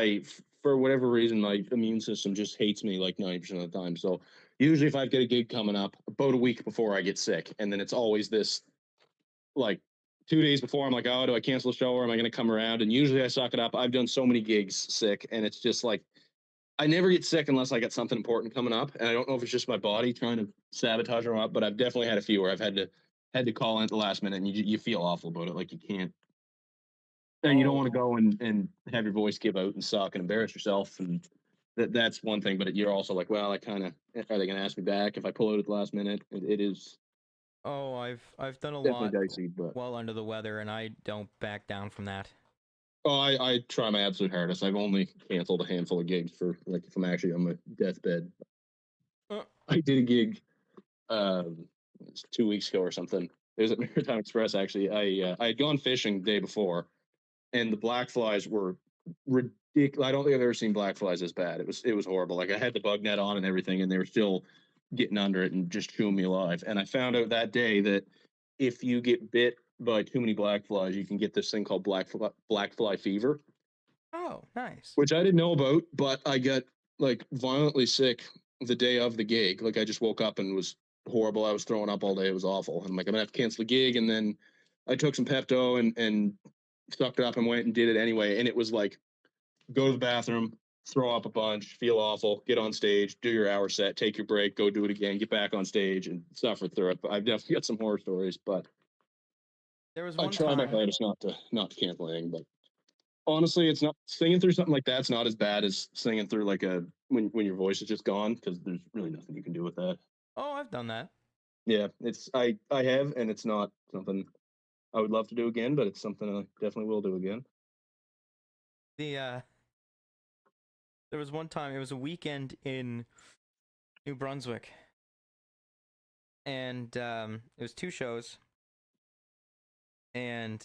for whatever reason, my immune system just hates me like 90% of the time. So usually, if I've got a gig coming up, about a week before I get sick, and then it's always this like 2 days before, I'm like, oh, do I cancel the show or am I going to come around? And usually I suck it up. I've done so many gigs sick, and it's just like I never get sick unless I got something important coming up, and I don't know if it's just my body trying to sabotage them up, but I've definitely had a few where I've had to call in at the last minute, and you feel awful about it, like you can't. And you don't want to Oh, go and have your voice give out and suck and embarrass yourself, and that's one thing. But you're also like, well, I kind of are they going to ask me back if I pull out at the last minute? It is oh, I've done a definitely lot dicey, but while under the weather, and I don't back down from that. oh, I try my absolute hardest. I've only canceled a handful of gigs for like if I'm actually on my deathbed. Uh, I did a gig it was 2 weeks ago or something. It was at Maritime Express actually. I had gone fishing the day before, and the black flies were ridiculous. I don't think I've ever seen black flies as bad. It was horrible. Like I had the bug net on and everything, and they were still getting under it and just chewing me alive. And I found out that day that if you get bit by too many black flies, you can get this thing called black fly fever, oh, nice. which I didn't know about. But I got like violently sick the day of the gig. Like I just woke up and was horrible. I was throwing up all day. It was awful. I'm like, I'm gonna have to cancel the gig. And then I took some Pepto and sucked it up and went and did it anyway. And it was like, go to the bathroom, throw up a bunch, feel awful, get on stage, do your hour set, take your break, go do it again, get back on stage and suffer through it. But I've definitely got some horror stories, but There was I one try my time. hardest not to cancel anything. But honestly, it's not singing through something like that's not as bad as singing through like a when your voice is just gone, because there's really nothing you can do with that. Oh, I've done that. Yeah, it's I have, and it's not something I would love to do again, but it's something I definitely will do again. The There was one time. It was a weekend in New Brunswick, and it was two shows, and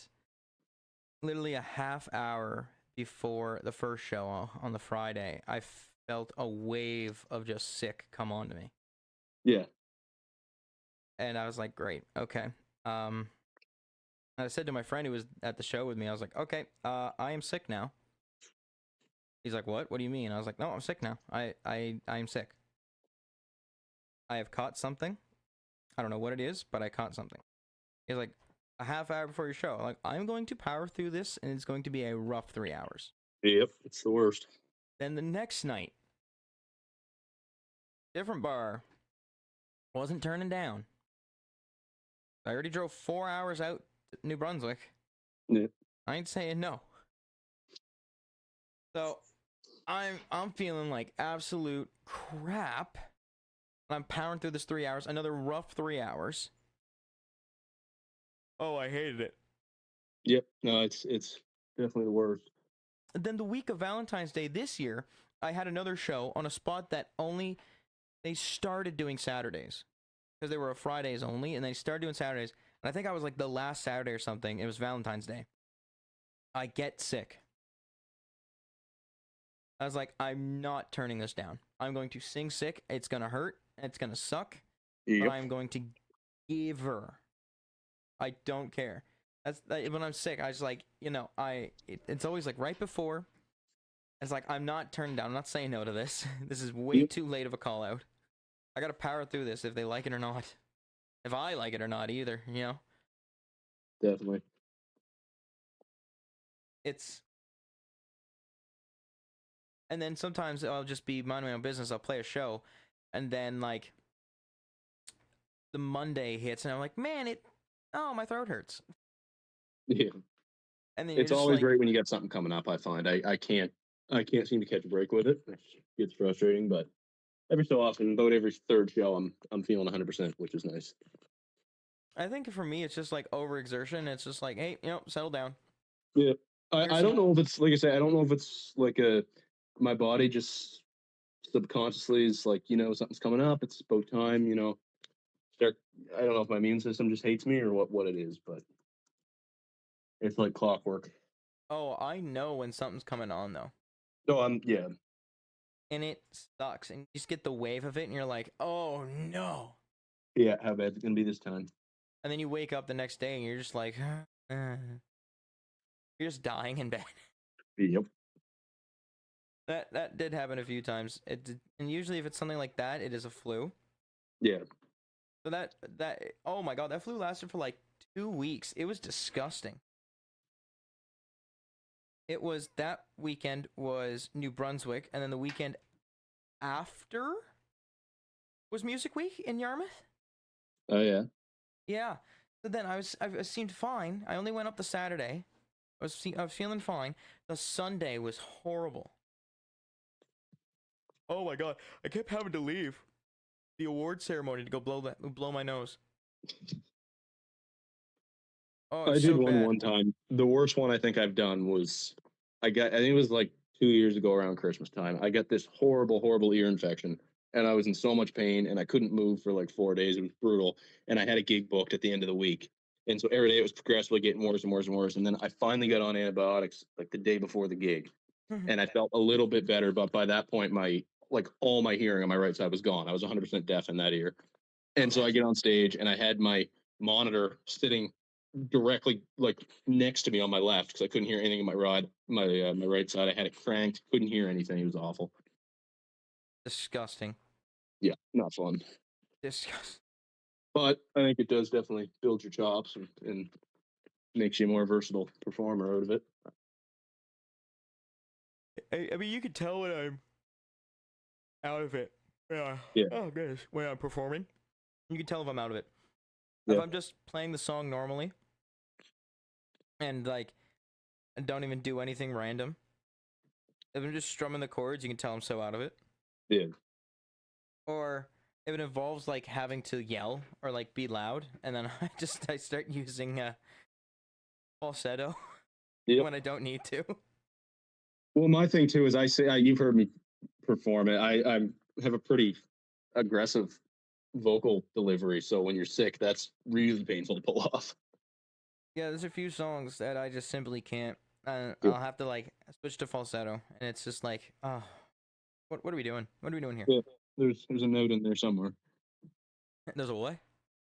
literally a half hour before the first show on the Friday, I felt a wave of just sick come on to me, Yeah. and I was like, "Great, okay." Um, I said to my friend who was at the show with me, I was like, "Okay, I am sick now." He's like, "What? What do you mean?" I was like, "No, I'm sick now. I am sick. I have caught something. I don't know what it is, but I caught something." He's like, "A half hour before your show." I'm like, I'm going to power through this, and it's going to be a rough 3 hours. Yep. It's the worst. Then the next night, different bar, wasn't turning down. I already drove 4 hours out to New Brunswick. Yeah. I ain't saying no. So I'm feeling like absolute crap. I'm powering through this 3 hours, another rough 3 hours. Oh, I hated it. Yep. No, it's definitely the worst. And then the week of Valentine's Day this year, I had another show on a spot that only they started doing Saturdays because they were Fridays only, and they started doing Saturdays. And I think I was like the last Saturday or something. It was Valentine's Day. I get sick. I was like, I'm not turning this down. I'm going to sing sick. It's gonna hurt. It's gonna suck. But Yep. I'm going to give her. I don't care. When I'm sick. I just like it's always like right before. It's like I'm not turning down. I'm not saying no to this. This is way Yep. too late of a call out. I gotta power through this if they like it or not. If I like it or not either, Definitely. It's and then sometimes I'll just be minding my own business. I'll play a show, and then like the Monday hits, and I'm like, man, my throat hurts. Yeah. And then you're It's just always like, great when you get something coming up. I find I can't seem to catch a break with it. It gets frustrating, but every so often, about every third show, I'm feeling 100%, which is nice. I think for me, it's just like overexertion. It's just like, hey, settle down. Yeah. Here's I some. don't know if it's like I say, I don't know if it's like my body just subconsciously is like, something's coming up. It's about time, start I don't know if my immune system just hates me or what it is, but it's like clockwork. Oh, I know when something's coming on though. So yeah. And it sucks. And you just get the wave of it and you're like, oh no. Yeah, how bad it's gonna be this time. And then you wake up the next day and you're just like, you're just dying in bed. Yep. That did happen a few times. It did, and usually if it's something like that, it is a flu. Yeah. So that oh my god, that flu lasted for like 2 weeks. It was disgusting. It was that weekend was New Brunswick, and then the weekend after was Music Week in Yarmouth. Oh yeah. Yeah. So then I seemed fine. I only went up the Saturday. I was feeling fine. The Sunday was horrible. Oh my god, I kept having to leave the award ceremony to go blow my nose. Oh, it I was did so one bad. one time. The worst one I think I've done was I think it was like 2 years ago around Christmas time. I got this horrible ear infection, and I was in so much pain, and I couldn't move for like 4 days. It was brutal, and I had a gig booked at the end of the week, and so every day it was progressively getting worse and worse and worse. And then I finally got on antibiotics like the day before the gig, and I felt a little bit better. But by that point, my like all my hearing on my right side was gone. I was 100% deaf in that ear. And so I get on stage and I had my monitor sitting directly like next to me on my left because I couldn't hear anything in my right side. I had it cranked, couldn't hear anything. It was awful. Disgusting. Yeah, not fun. Disgusting. But I think it does definitely build your chops and makes you a more versatile performer out of it. I mean, you can tell when I'm out of it. Yeah. Yeah, Oh goodness, when I'm performing, you can tell if I'm out of it. If yeah, I'm just playing the song normally and like don't even do anything random, if I'm just strumming the chords, you can tell I'm so out of it. yeah. Or if it involves like having to yell or like be loud, and then I start using falsetto Yep. when I don't need to. Well, my thing too is you've heard me perform it. I have a pretty aggressive vocal delivery, so when you're sick, that's really painful to pull off. Yeah, there's a few songs that I just simply can't. Yeah, I'll have to like switch to falsetto, and it's just like, oh, what are we doing? What are we doing here? yeah. There's a note in there somewhere. There's a what?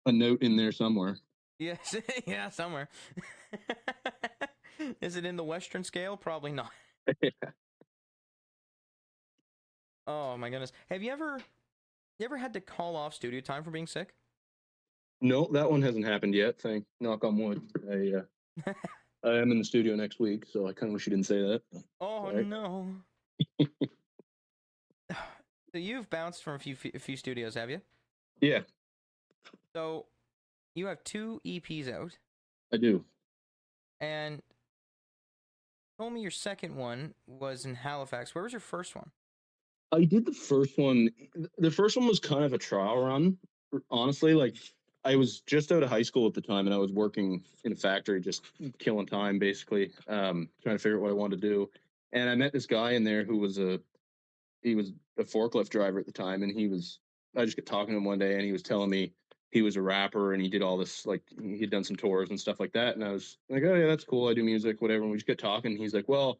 A note in there somewhere. Yes, yeah, somewhere. Is it in the Western scale? Probably not. Oh my goodness. You ever had to call off studio time for being sick? No, that one hasn't happened yet. Thank knock on wood. I am in the studio next week, so I kind of wish you didn't say that. Oh Sorry. no. So you've bounced from a few studios, have you? Yeah, So you have two EPs out, I do. and told me your second one was in Halifax. Where was your first one? I did the first one. The first one was kind of a trial run. Honestly, like I was just out of high school at the time, and I was working in a factory, just killing time, basically, trying to figure out what I wanted to do. And I met this guy in there who was he was a forklift driver at the time, and I just got talking to him one day, and he was telling me he was a rapper and he did all this, like he'd done some tours and stuff like that. And I was like, oh yeah, that's cool. I do music, whatever. And we just get talking. And he's like, well,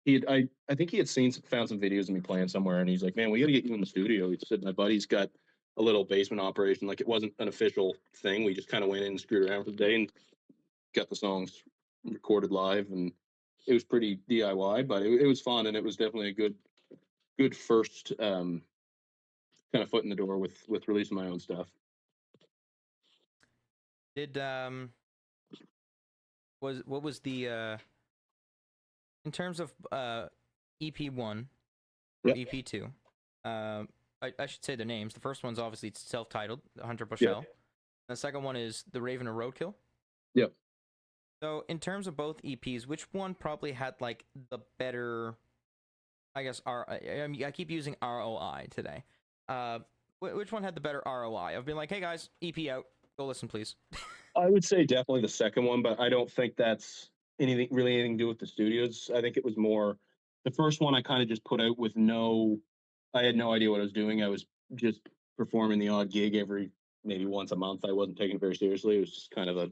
I think he had found some videos of me playing somewhere, and he's like, man, we got to get you in the studio. He said my buddy's got a little basement operation. Like it wasn't an official thing. We just kind of went in and screwed around for the day and got the songs recorded live, and it was pretty DIY, but it was fun, and it was definitely a good first kind of foot in the door with releasing my own stuff. Did was what was the in terms of EP1 or Yeah, EP2? I should say their names. The first one's obviously self-titled, Hunter yeah, Bushell. And the second one is The Raven or Roadkill. yeah. So in terms of both EPs, which one probably had like the better? I guess I keep using ROI today. Which one had the better ROI? I've been like, hey guys, EP out, go listen please. I would say definitely the second one, but I don't think that's anything to do with the studios. I think it was more the first one I kind of just put out with I had no idea what I was doing. I was just performing the odd gig every maybe once a month. I wasn't taking it very seriously. It was just kind of a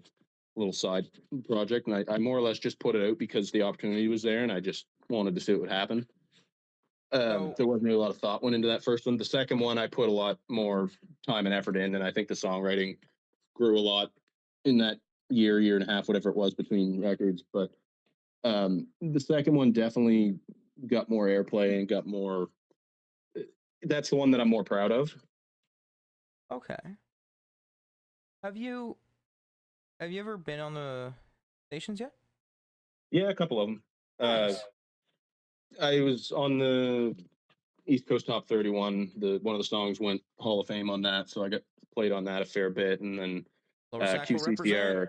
little side project, and I more or less just put it out because the opportunity was there, and I just wanted to see what would happen. So, There wasn't really a lot of thought went into that first one. The second one, I put a lot more time and effort in, and I think the songwriting grew a lot in that year and a half, whatever it was between records. But the second one definitely got more airplay and got more. That's the one that I'm more proud of. okay. Have you ever been on the stations yet? Yeah, a couple of them. Nice. I was on the East Coast Top 31. The one of the songs went Hall of Fame on that, so I got played on that a fair bit, and then Lower Sackville represent. QCCR.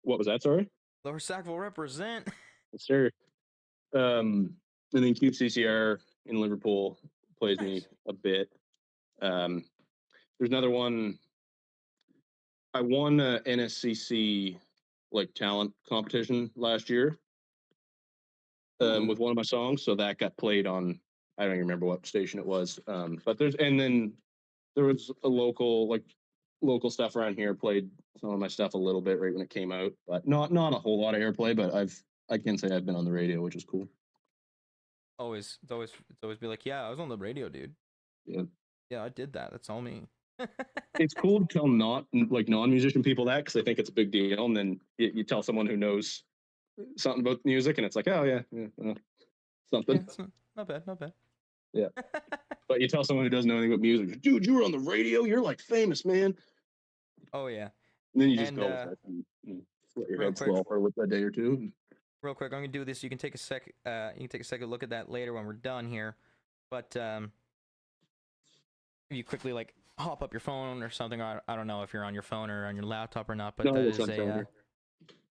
What was that? Sorry. Lower Sackville represent. Sure. And then QCCR in Liverpool plays Nice. me a bit. There's another one. I won a NSCC like talent competition last year with one of my songs, so that got played on. I don't even remember what station it was, but then there was a local stuff around here played some of my stuff a little bit right when it came out, but not a whole lot of airplay. But I can say I've been on the radio, which is cool. It's always be like, yeah, I was on the radio, dude. Yeah. Yeah, I did that. That's all me. It's cool to tell non-musician people that because they think it's a big deal, and then you tell someone who knows something about music, and it's like, oh yeah, something. Yeah, it's not bad, not bad. Yeah, but you tell someone who doesn't know anything about music, dude, you were on the radio, you're like famous, man. Oh yeah. And then you just And go with that and let your real head quick, swell for a day or two. real quick, I'm gonna do this. You can take a second look at that later when we're done here. But if you quickly like hop up your phone or something, I don't know if you're on your phone or on your laptop or not, but No, that it's is on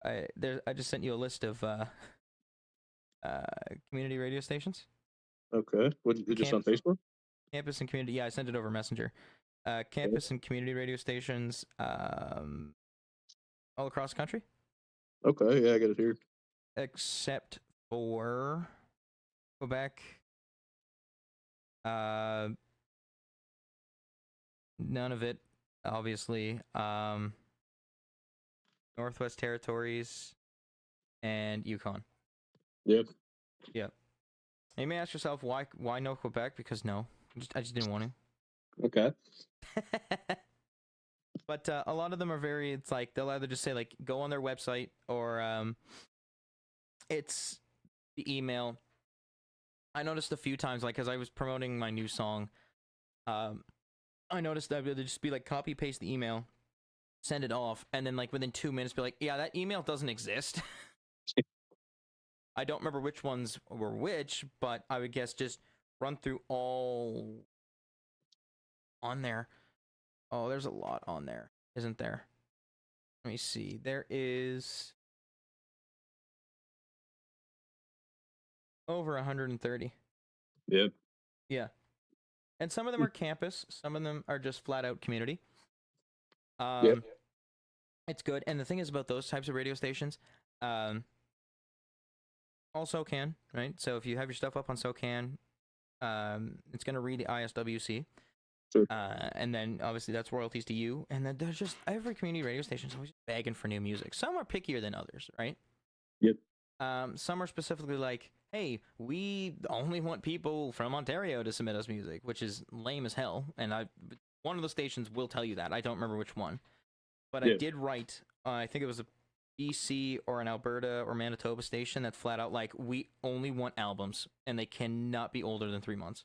I just sent you a list of community radio stations. Okay, what just on Facebook? Campus and community. Yeah, I sent it over Messenger. Campus and community radio stations all across the country. Okay, yeah, I got it here. Except for Quebec. None of it, obviously. Northwest Territories and Yukon. Yep. Yep. You may ask yourself why no Quebec? Because no, I just didn't want to. Okay. But a lot of them are very. It's like they'll either just say like go on their website or it's the email. I noticed a few times, like, as I was promoting my new song, I noticed that it would just be like copy paste the email, send it off, and then like within 2 minutes be like, yeah, that email doesn't exist. I don't remember which ones were which, but I would guess just run through all on there. Oh, there's a lot on there, isn't there? Let me see. There is over 130. Yep. Yeah. And some of them are campus, some of them are just flat out community. Yep. It's good. And the thing is about those types of radio stations, all SOCAN, right? So if you have your stuff up on SOCAN, it's going to read the ISWC. Sure. And then obviously that's royalties to you. And then there's just every community radio station is always begging for new music. Some are pickier than others, right? Yep. Some are specifically like, hey, we only want people from Ontario to submit us music, which is lame as hell. And one of the stations will tell you that. I don't remember which one. But I did write, I think it was a BC or an Alberta or Manitoba station that's flat out like, we only want albums and they cannot be older than 3 months.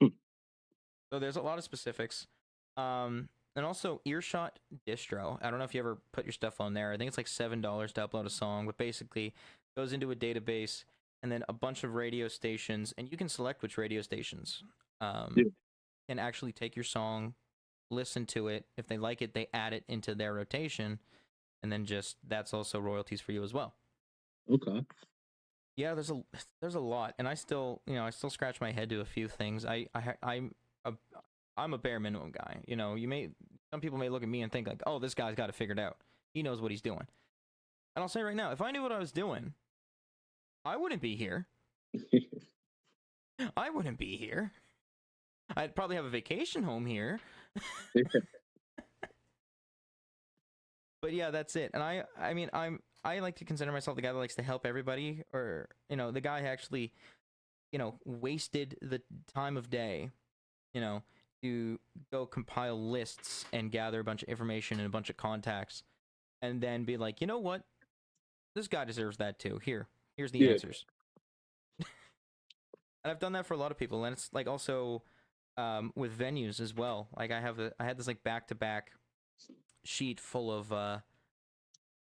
So there's a lot of specifics. And also Earshot Distro. I don't know if you ever put your stuff on there. I think it's like $7 to upload a song, but basically it goes into a database and then a bunch of radio stations, and you can select which radio stations can actually take your song, listen to it. If they like it, they add it into their rotation, and then just that's also royalties for you as well. Okay. Yeah, there's a lot, and I still scratch my head to a few things. I'm a bare minimum guy. You know, some people may look at me and think like, oh, this guy's got it figured out. He knows what he's doing. And I'll say right now, if I knew what I was doing, I wouldn't be here. I wouldn't be here. I'd probably have a vacation home here. But yeah, that's it. And I mean, I like to consider myself the guy that likes to help everybody, or the guy who actually wasted the time of day, you know, to go compile lists and gather a bunch of information and a bunch of contacts, and then be like, you know what, this guy deserves that too. Here's the Yeah, answers. And I've done that for a lot of people, and it's like also with venues as well. Like I had this like back to back sheet full of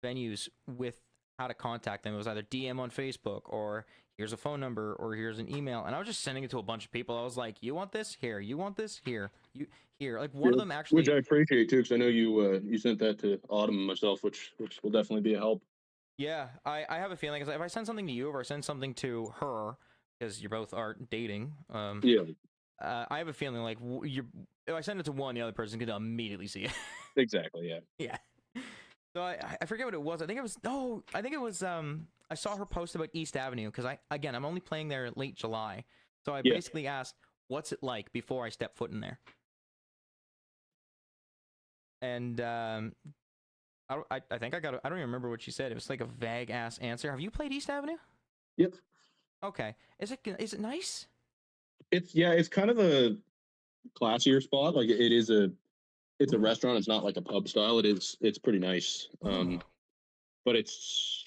venues with how to contact them. It was either DM on Facebook, or here's a phone number, or here's an email, and I was just sending it to a bunch of people. I was like, you want this here, you want this here, you here. Like one yeah. of them Which actually. I appreciate too, because I know you sent that to Autumn and myself, which will definitely be a help. Yeah, I have a feeling if I send something to you or I send something to her, because you both are dating, Yeah, I have a feeling like if I send it to one, the other person could immediately see it. exactly. Yeah, Yeah. So I forget what it was. I think it was I think it was I saw her post about East Avenue, because I'm only playing there late July. So I yeah. basically asked, what's it like before I step foot in there? And I think I got I don't even remember what she said. It was like a vague ass answer. Have you played East Avenue? Yep. Okay. Is it nice? It's kind of a classier spot. Like it's a restaurant. It's not like a pub style. It's pretty nice. Ooh. But it's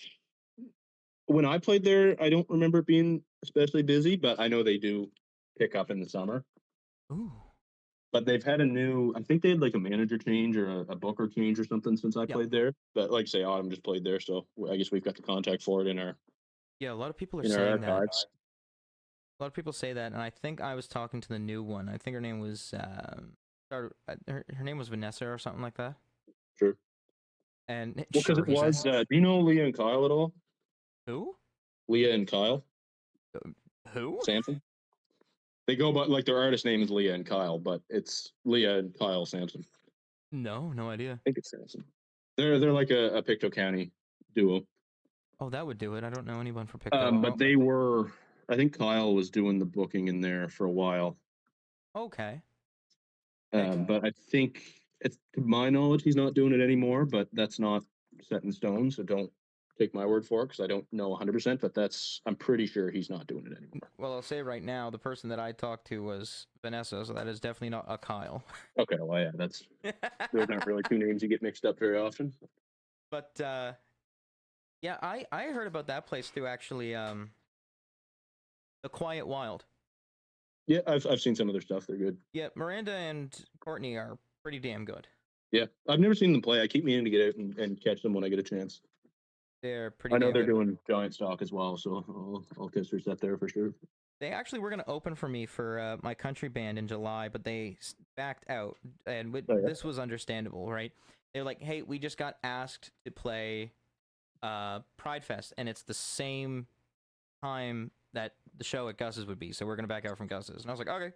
when I played there, I don't remember it being especially busy, but I know they do pick up in the summer. Ooh. But they've had a new, I think they had like a manager change or a booker change or something since I Yep. played there. But like say, Autumn just played there, so I guess we've got the contact for it Yeah, a lot of people are in our saying that. archives. A lot of people say that, and I think I was talking to the new one. I think her name was her name was Vanessa or something like that. Sure. And Well, because sure, it he said. was. Do you know Leah and Kyle at all? Who? Leah and Kyle Who? Sampson. They go by like their artist name is Leah and Kyle, but it's Leah and Kyle Sampson. No, no idea. I think it's Sampson. They're like a Pictou County duo. Oh, that would do it. I don't know anyone from Pictou. But they were. I think Kyle was doing the booking in there for a while. Okay. Okay. But I think it's to my knowledge he's not doing it anymore. But that's not set in stone, so don't take my word for it because I don't know 100%. But I'm pretty sure he's not doing it anymore. Well, I'll say right now, the person that I talked to was Vanessa, so that is definitely not a Kyle. Okay, well yeah, those aren't really two names you get mixed up very often. But yeah, I heard about that place through actually the Quiet Wild. Yeah, I've seen some of their stuff. They're good. Yeah, Miranda and Courtney are pretty damn good. Yeah, I've never seen them play. I keep meaning to get out and catch them when I get a chance. They're pretty I know damn they're good. doing giant stock as well, so I'll catch their set there for sure. They actually were going to open for me for my country band in July, but they backed out, and Oh yeah, this was understandable, right? They're like, "Hey, we just got asked to play Pride Fest, and it's the same time that the show at Gus's would be, so we're going to back out from Gus's." And I was like, "Okay,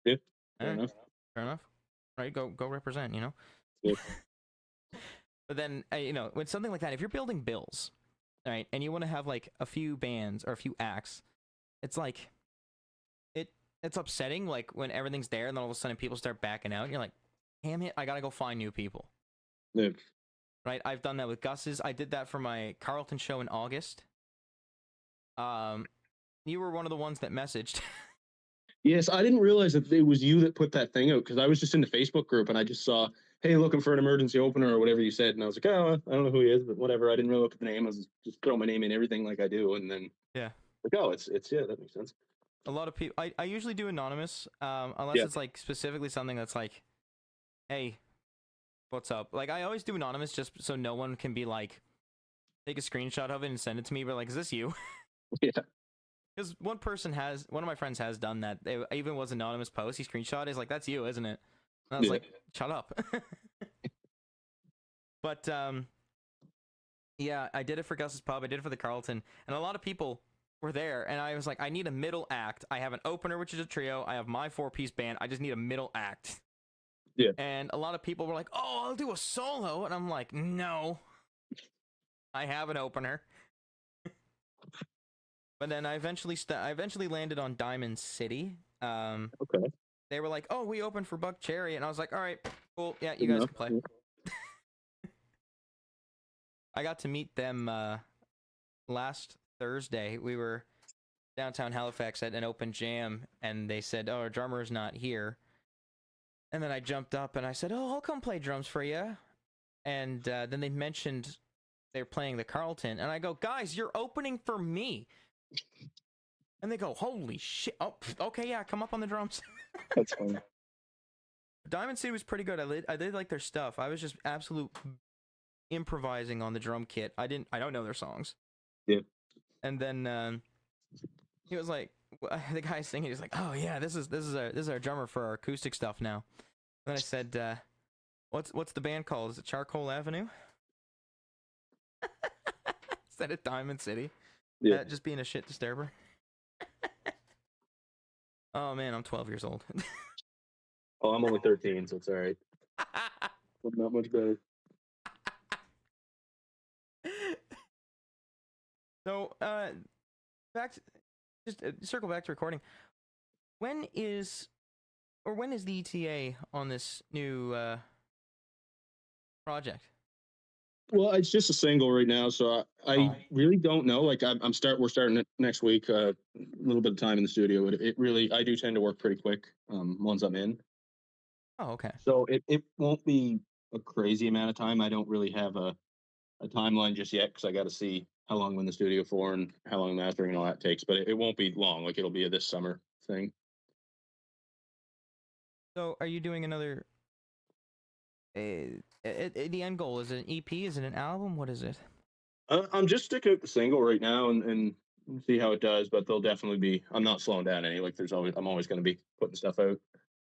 yeah, all fair right, enough. fair enough. Right, go represent, you know." Yeah, But then, when something like that, if you're building bills, right, and you want to have like a few bands or a few acts, it's like it's upsetting, like when everything's there and then all of a sudden people start backing out and you're like, damn it, I gotta go find new people. yeah. Right? I've done that with Gus's. I did that for my Carlton show in August. You were one of the ones that messaged. Yes, I didn't realize that it was you that put that thing out because I was just in the Facebook group and I just saw, hey, looking for an emergency opener or whatever you said, and I was like, oh, I don't know who he is, but whatever. I didn't really look at the name. I was just throwing my name in everything like I do, and then Yeah. like, oh, it's yeah, that makes sense. A lot of people I usually do anonymous, unless Yeah, it's like specifically something that's like, hey, what's up? Like I always do anonymous just so no one can be like take a screenshot of it and send it to me, but like, is this you? yeah, Because one of my friends has done that. It even was anonymous post. He screenshot. He's like, "That's you, isn't it?" And I was yeah. like, "Shut up." But yeah, I did it for Gus's Pub. I did it for the Carlton, and a lot of people were there. And I was like, "I need a middle act. I have an opener, which is a trio. I have my 4-piece band. I just need a middle act." Yeah. And a lot of people were like, "Oh, I'll do a solo," and I'm like, "No, I have an opener." But then I eventually landed on Diamond City. Okay, They were like, "Oh, we opened for Buck Cherry," and I was like, "All right, cool, yeah, you good guys enough. can play." Yeah. I got to meet them last Thursday. We were downtown Halifax at an open jam, and they said, "Oh, our drummer's not here." And then I jumped up and I said, "Oh, I'll come play drums for you." And then they mentioned they're playing the Carlton, and I go, "Guys, you're opening for me." And they go, "Holy shit! Oh, okay, yeah, come up on the drums." That's funny. Diamond City was pretty good. I did like their stuff. I was just absolute improvising on the drum kit. I don't know their songs. Yeah. And then he was like, the guy singing, he was like, "Oh yeah, this is our drummer for our acoustic stuff now." And then I said, "What's the band called? Is it Charcoal Avenue?" Instead of Diamond City. Yeah. Just being a shit disturber. Oh man, I'm 12 years old. Oh, I'm only 13, so it's all right. I'm not much better. So, circle back to recording. When is the ETA on this new project? Well, it's just a single right now, so I really don't know. Like we're starting it next week. A little bit of time in the studio. It really, I do tend to work pretty quick once I'm in. Oh, okay. So it won't be a crazy amount of time. I don't really have a timeline just yet because I got to see how long I'm in the studio for and how long mastering and all that takes. But it won't be long. Like it'll be a this summer thing. So, are you doing another? The end goal is it an EP? Is it an album? What is it? I'm just sticking with the single right now and see how it does. But there'll definitely be. I'm not slowing down any. Like I'm always going to be putting stuff out.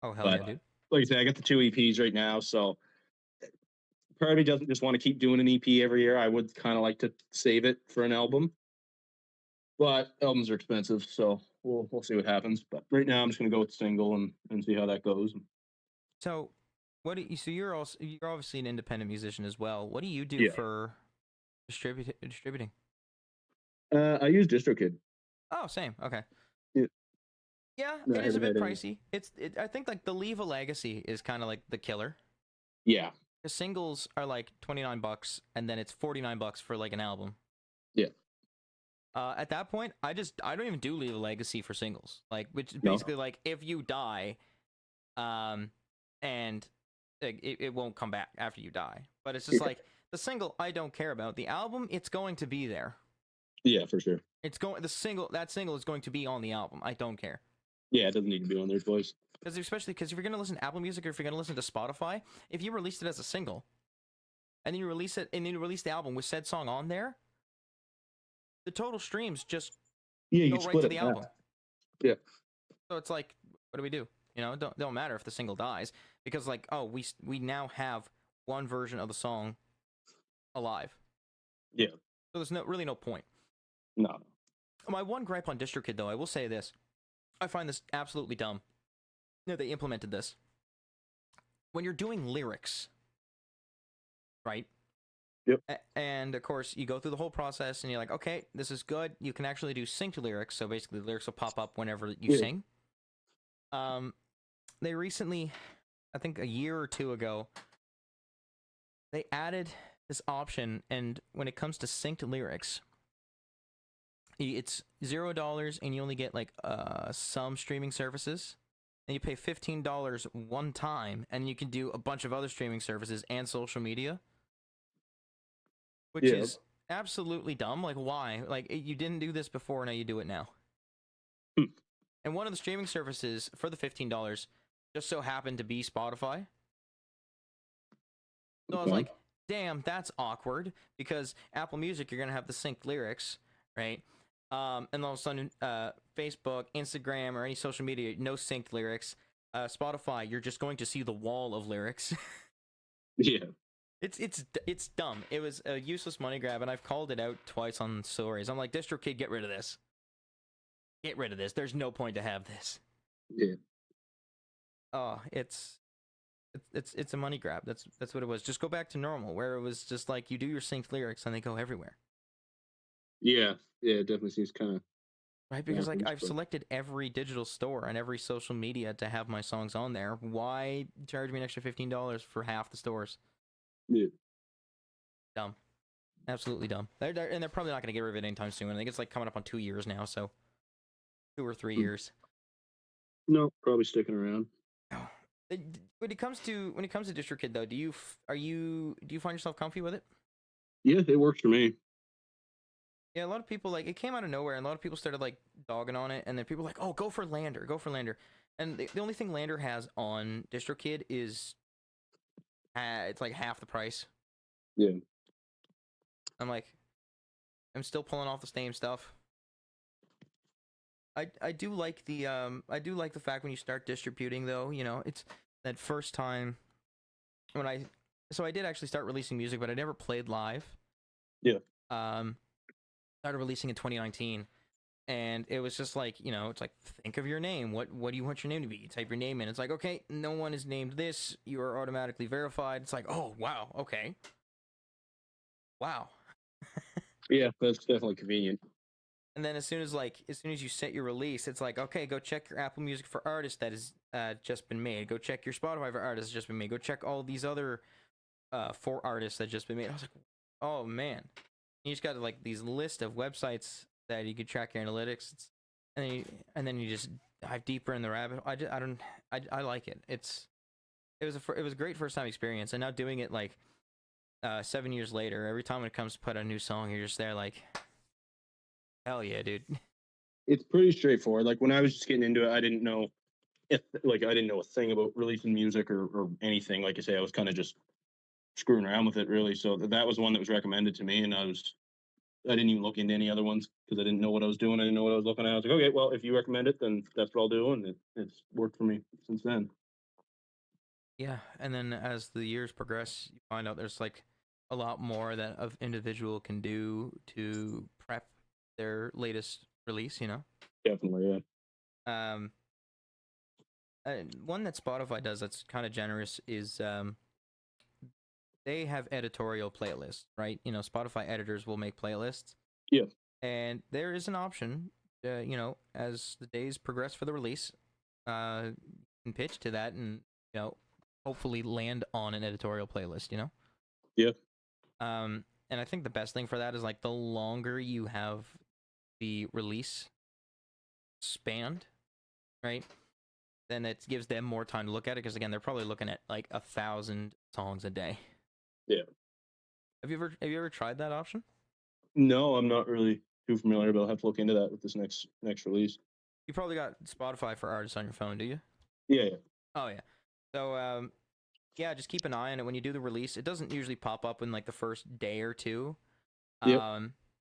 Oh hell But yeah, dude! like I said, I got the 2 EPs right now, so part of me doesn't just want to keep doing an EP every year. I would kind of like to save it for an album, but albums are expensive, so we'll see what happens. But right now, I'm just gonna go with the single and see how that goes. So, what do you? So you're obviously an independent musician as well. What do you do Yeah. for distributing? I use DistroKid. Oh, same. Okay. Yeah. Yeah, No, it I is a haven't bit had any. pricey. I think like the Leave a Legacy is kind of like the killer. Yeah. The singles are like $29, and then it's $49 for like an album. Yeah. At that point, I don't even do Leave a Legacy for singles. Like, which is No. basically like if you die, and it won't come back after you die. But it's just Yeah. like the single I don't care about. The album, it's going to be there. Yeah, for sure. That single is going to be on the album. I don't care. Yeah, it doesn't need to be on there twice. Especially because if you're gonna listen to Apple Music or if you're gonna listen to Spotify, if you released it as a single, and then you release it and then you release the album with said song on there, the total streams just Yeah, you go can right split to it the in half. album. Yeah. So it's like, what do we do? You know, it don't matter if the single dies because like, oh, we now have one version of the song alive. Yeah. So there's really no point. No. My one gripe on DistroKid though, I will say this, I find this absolutely dumb. No, they implemented this. When you're doing lyrics, right? Yep. And of course, you go through the whole process, and you're like, okay, this is good. You can actually do synced lyrics, so basically, the lyrics will pop up whenever you sing. They recently, I think a year or two ago, they added this option, and when it comes to synced lyrics, it's $0, and you only get like some streaming services. And you pay $15 one time, and you can do a bunch of other streaming services and social media. Which is absolutely dumb. Like, why? Like, you didn't do this before, now you do it now. And one of the streaming services for the $15 just so happened to be Spotify. So I was like, damn, that's awkward, because Apple Music, you're going to have the synced lyrics, right? And all of a sudden, Facebook, Instagram, or any social media, no synced lyrics. Spotify, you're just going to see the wall of lyrics. Yeah. It's dumb. It was a useless money grab, and I've called it out twice on stories. I'm like, DistroKid, get rid of this. Get rid of this. There's no point to have this. Yeah. Oh, it's a money grab. That's what it was. Just go back to normal, where it was just like you do your synced lyrics and they go everywhere. Yeah. Yeah, it definitely seems kind of right, because like I've selected every digital store and every social media to have my songs on there. Why charge me an extra $15 for half the stores? Yeah. Dumb. Absolutely dumb. And they're probably not going to get rid of it anytime soon. I think it's like coming up on 2 years now, so 2 or 3 years. No, probably sticking around. Oh. When it comes to DistroKid though, do you find yourself comfy with it? Yeah, it works for me. Yeah, a lot of people like it came out of nowhere, and a lot of people started like dogging on it, and then people were like, "Oh, go for Lander, go for Lander," and the only thing Lander has on DistroKid is it's like half the price. Yeah. I'm like, I'm still pulling off the same stuff. I do like the fact when you start distributing though, it's that first time when I did actually start releasing music, but I never played live. Yeah. Started releasing in 2019, and it was just like, it's like, think of your name. What do you want your name to be? You type your name in. It's like, okay, no one is named this. You are automatically verified. It's like, oh wow, okay, wow. Yeah, that's definitely convenient. And then as soon as you set your release, it's like, okay, go check your Apple Music for artists that has just been made. Go check your Spotify for artists that just been made. Go check all these other for artists that just been made. I was like, oh man, you just got like these list of websites that you could track your analytics. And then you just dive deeper in the rabbit. I like it. It was a great first time experience, and now doing it like 7 years later, every time it comes to put out a new song, you're just there like, hell yeah, dude. It's pretty straightforward. Like when I was just getting into it, I didn't know I didn't know a thing about releasing music or anything. Like I say, I was kind of just screwing around with it really. So that was one that was recommended to me, and I didn't even look into any other ones because I didn't know what I was doing. I didn't know what I was looking at. I was like, okay, well, if you recommend it, then that's what I'll do, and it's worked for me since then. Yeah, and then as the years progress, you find out there's like a lot more that an individual can do to prep their latest release. Definitely, Um, one that Spotify does that's kind of generous is they have editorial playlists, right? Spotify editors will make playlists, yeah, and there is an option, as the days progress for the release, you can pitch to that and hopefully land on an editorial playlist. yeah, And I think the best thing for that is like the longer you have the release spanned, right? Then it gives them more time to look at it because again, they're probably looking at like 1,000 songs a day. yeah. Have you ever tried that option? No, I'm not really too familiar, but I'll have to look into that with this next release. You probably got Spotify for artists on your phone, do you? Yeah, yeah, Oh yeah. So yeah, just keep an eye on it when you do the release. It doesn't usually pop up in like the first day or two. yep.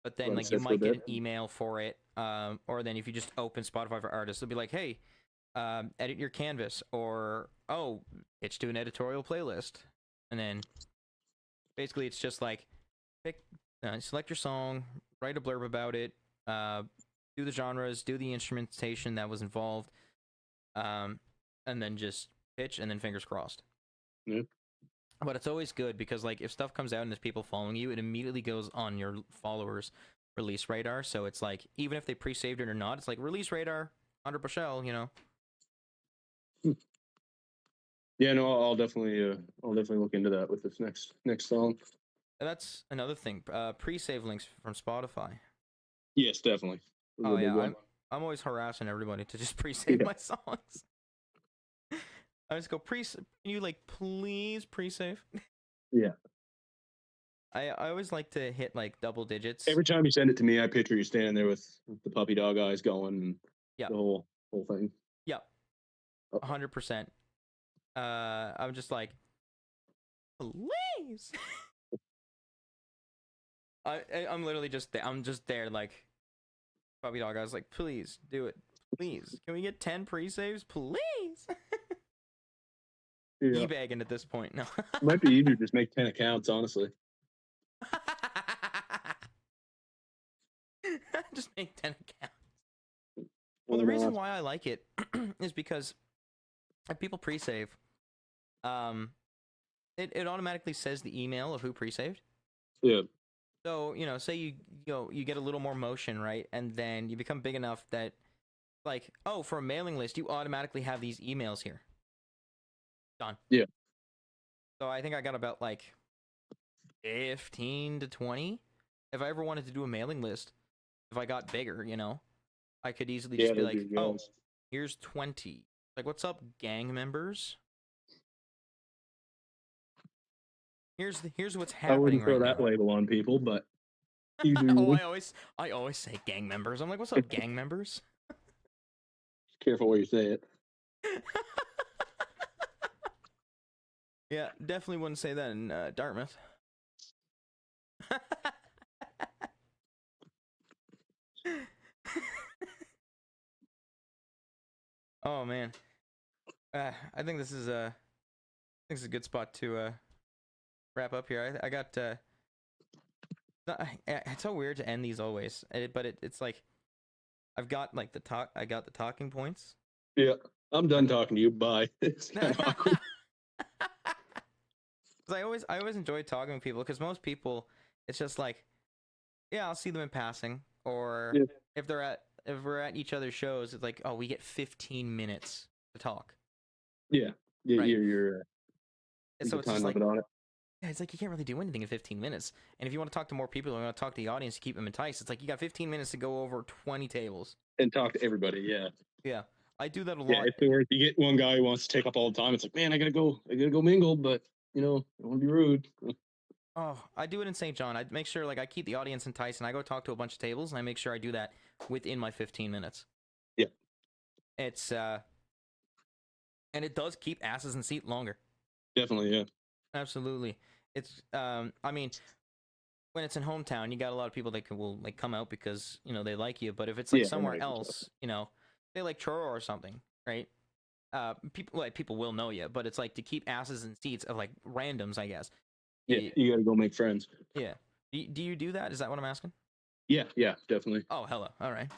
But then Let it like you sit for a might get bit. an email for it. Or then if you just open Spotify for artists, it'll be like, hey, edit your canvas, or oh, pitch to an editorial playlist. And then basically it's just like pick select your song, write a blurb about it, do the genres, do the instrumentation that was involved, and then just pitch, and then fingers crossed. Yeah, But it's always good because like if stuff comes out and there's people following you, it immediately goes on your followers release radar. So it's like even if they pre-saved it or not, it's like release radar, Hunter Bushell. yeah. No, I'll definitely look into that with this next song. And that's another thing. Pre-save links from Spotify. Yes, definitely. Those are Oh a big yeah, one. I'm always harassing everybody to just pre-save Yeah, my songs. I just go can you like please pre-save? yeah. I always like to hit like double digits. Every time you send it to me, I picture you standing there with the puppy dog eyes going, and Yeah, the whole thing. yeah, Oh, 100%. I'm just like please. I'm literally I'm just there like puppy dog. I was like, please do it, please. Can we get 10 pre-saves, please? yeah. E-bagging at this point. No. Might be easier to just make 10 accounts, honestly. Just make 10 accounts. Well, Why the reason not? why I like it is because if people pre-save, um, it automatically says the email of who pre-saved. Yeah, So say you get a little more motion, right, and then you become big enough that like, oh, for a mailing list, you automatically have these emails here. Done. yeah, So I think I got about like 15 to 20. if I ever wanted to do a mailing list, if I got bigger, I could easily Yeah, just be that'd like, be oh, good. here's 20. Like, what's up, gang members? Here's what's I happening wouldn't throw right that now. label on people, but you do Oh, you. I always say gang members. I'm like, what's up, gang members? Careful where you say it. Yeah, definitely wouldn't say that in Dartmouth. Oh man, I think this is a good spot to wrap up here. I got it's so weird to end these always, but it's like I've got like I got the talking points. Yeah, I'm done And talking to you. Bye. It's kind of awkward. I always enjoy talking to people because most people, it's just like, yeah, I'll see them in passing, or Yeah, if we're at each other's shows, it's like, oh, we get 15 minutes to talk, yeah. Yeah, right? you're And there's so a it's just time like, limit on it. yeah, it's like you can't really do anything in 15 minutes. And if you want to talk to more people, or you want to talk to the audience to keep them enticed, it's like you got 15 minutes to go over 20 tables. And talk to everybody. Yeah. Yeah, I do that a Yeah, lot. it's the worst. You get one guy who wants to take up all the time. It's like, man, I gotta go mingle, but I don't want to be rude. Oh, I do it in St. John. I make sure like I keep the audience enticed, and I go talk to a bunch of tables, and I make sure I do that within my 15 minutes. Yeah, It's and it does keep asses in seat longer. definitely. Yeah, Absolutely. It's I mean, when it's in hometown, you got a lot of people that will like come out because they like you. But if it's like yeah. somewhere else, they like Truro or something, right? People will know you, but it's like to keep asses in seats of like randoms, I guess. Yeah, you gotta go make friends. Yeah. Do you do that? Is that what I'm asking? Yeah, yeah, definitely. Oh, hello. All right.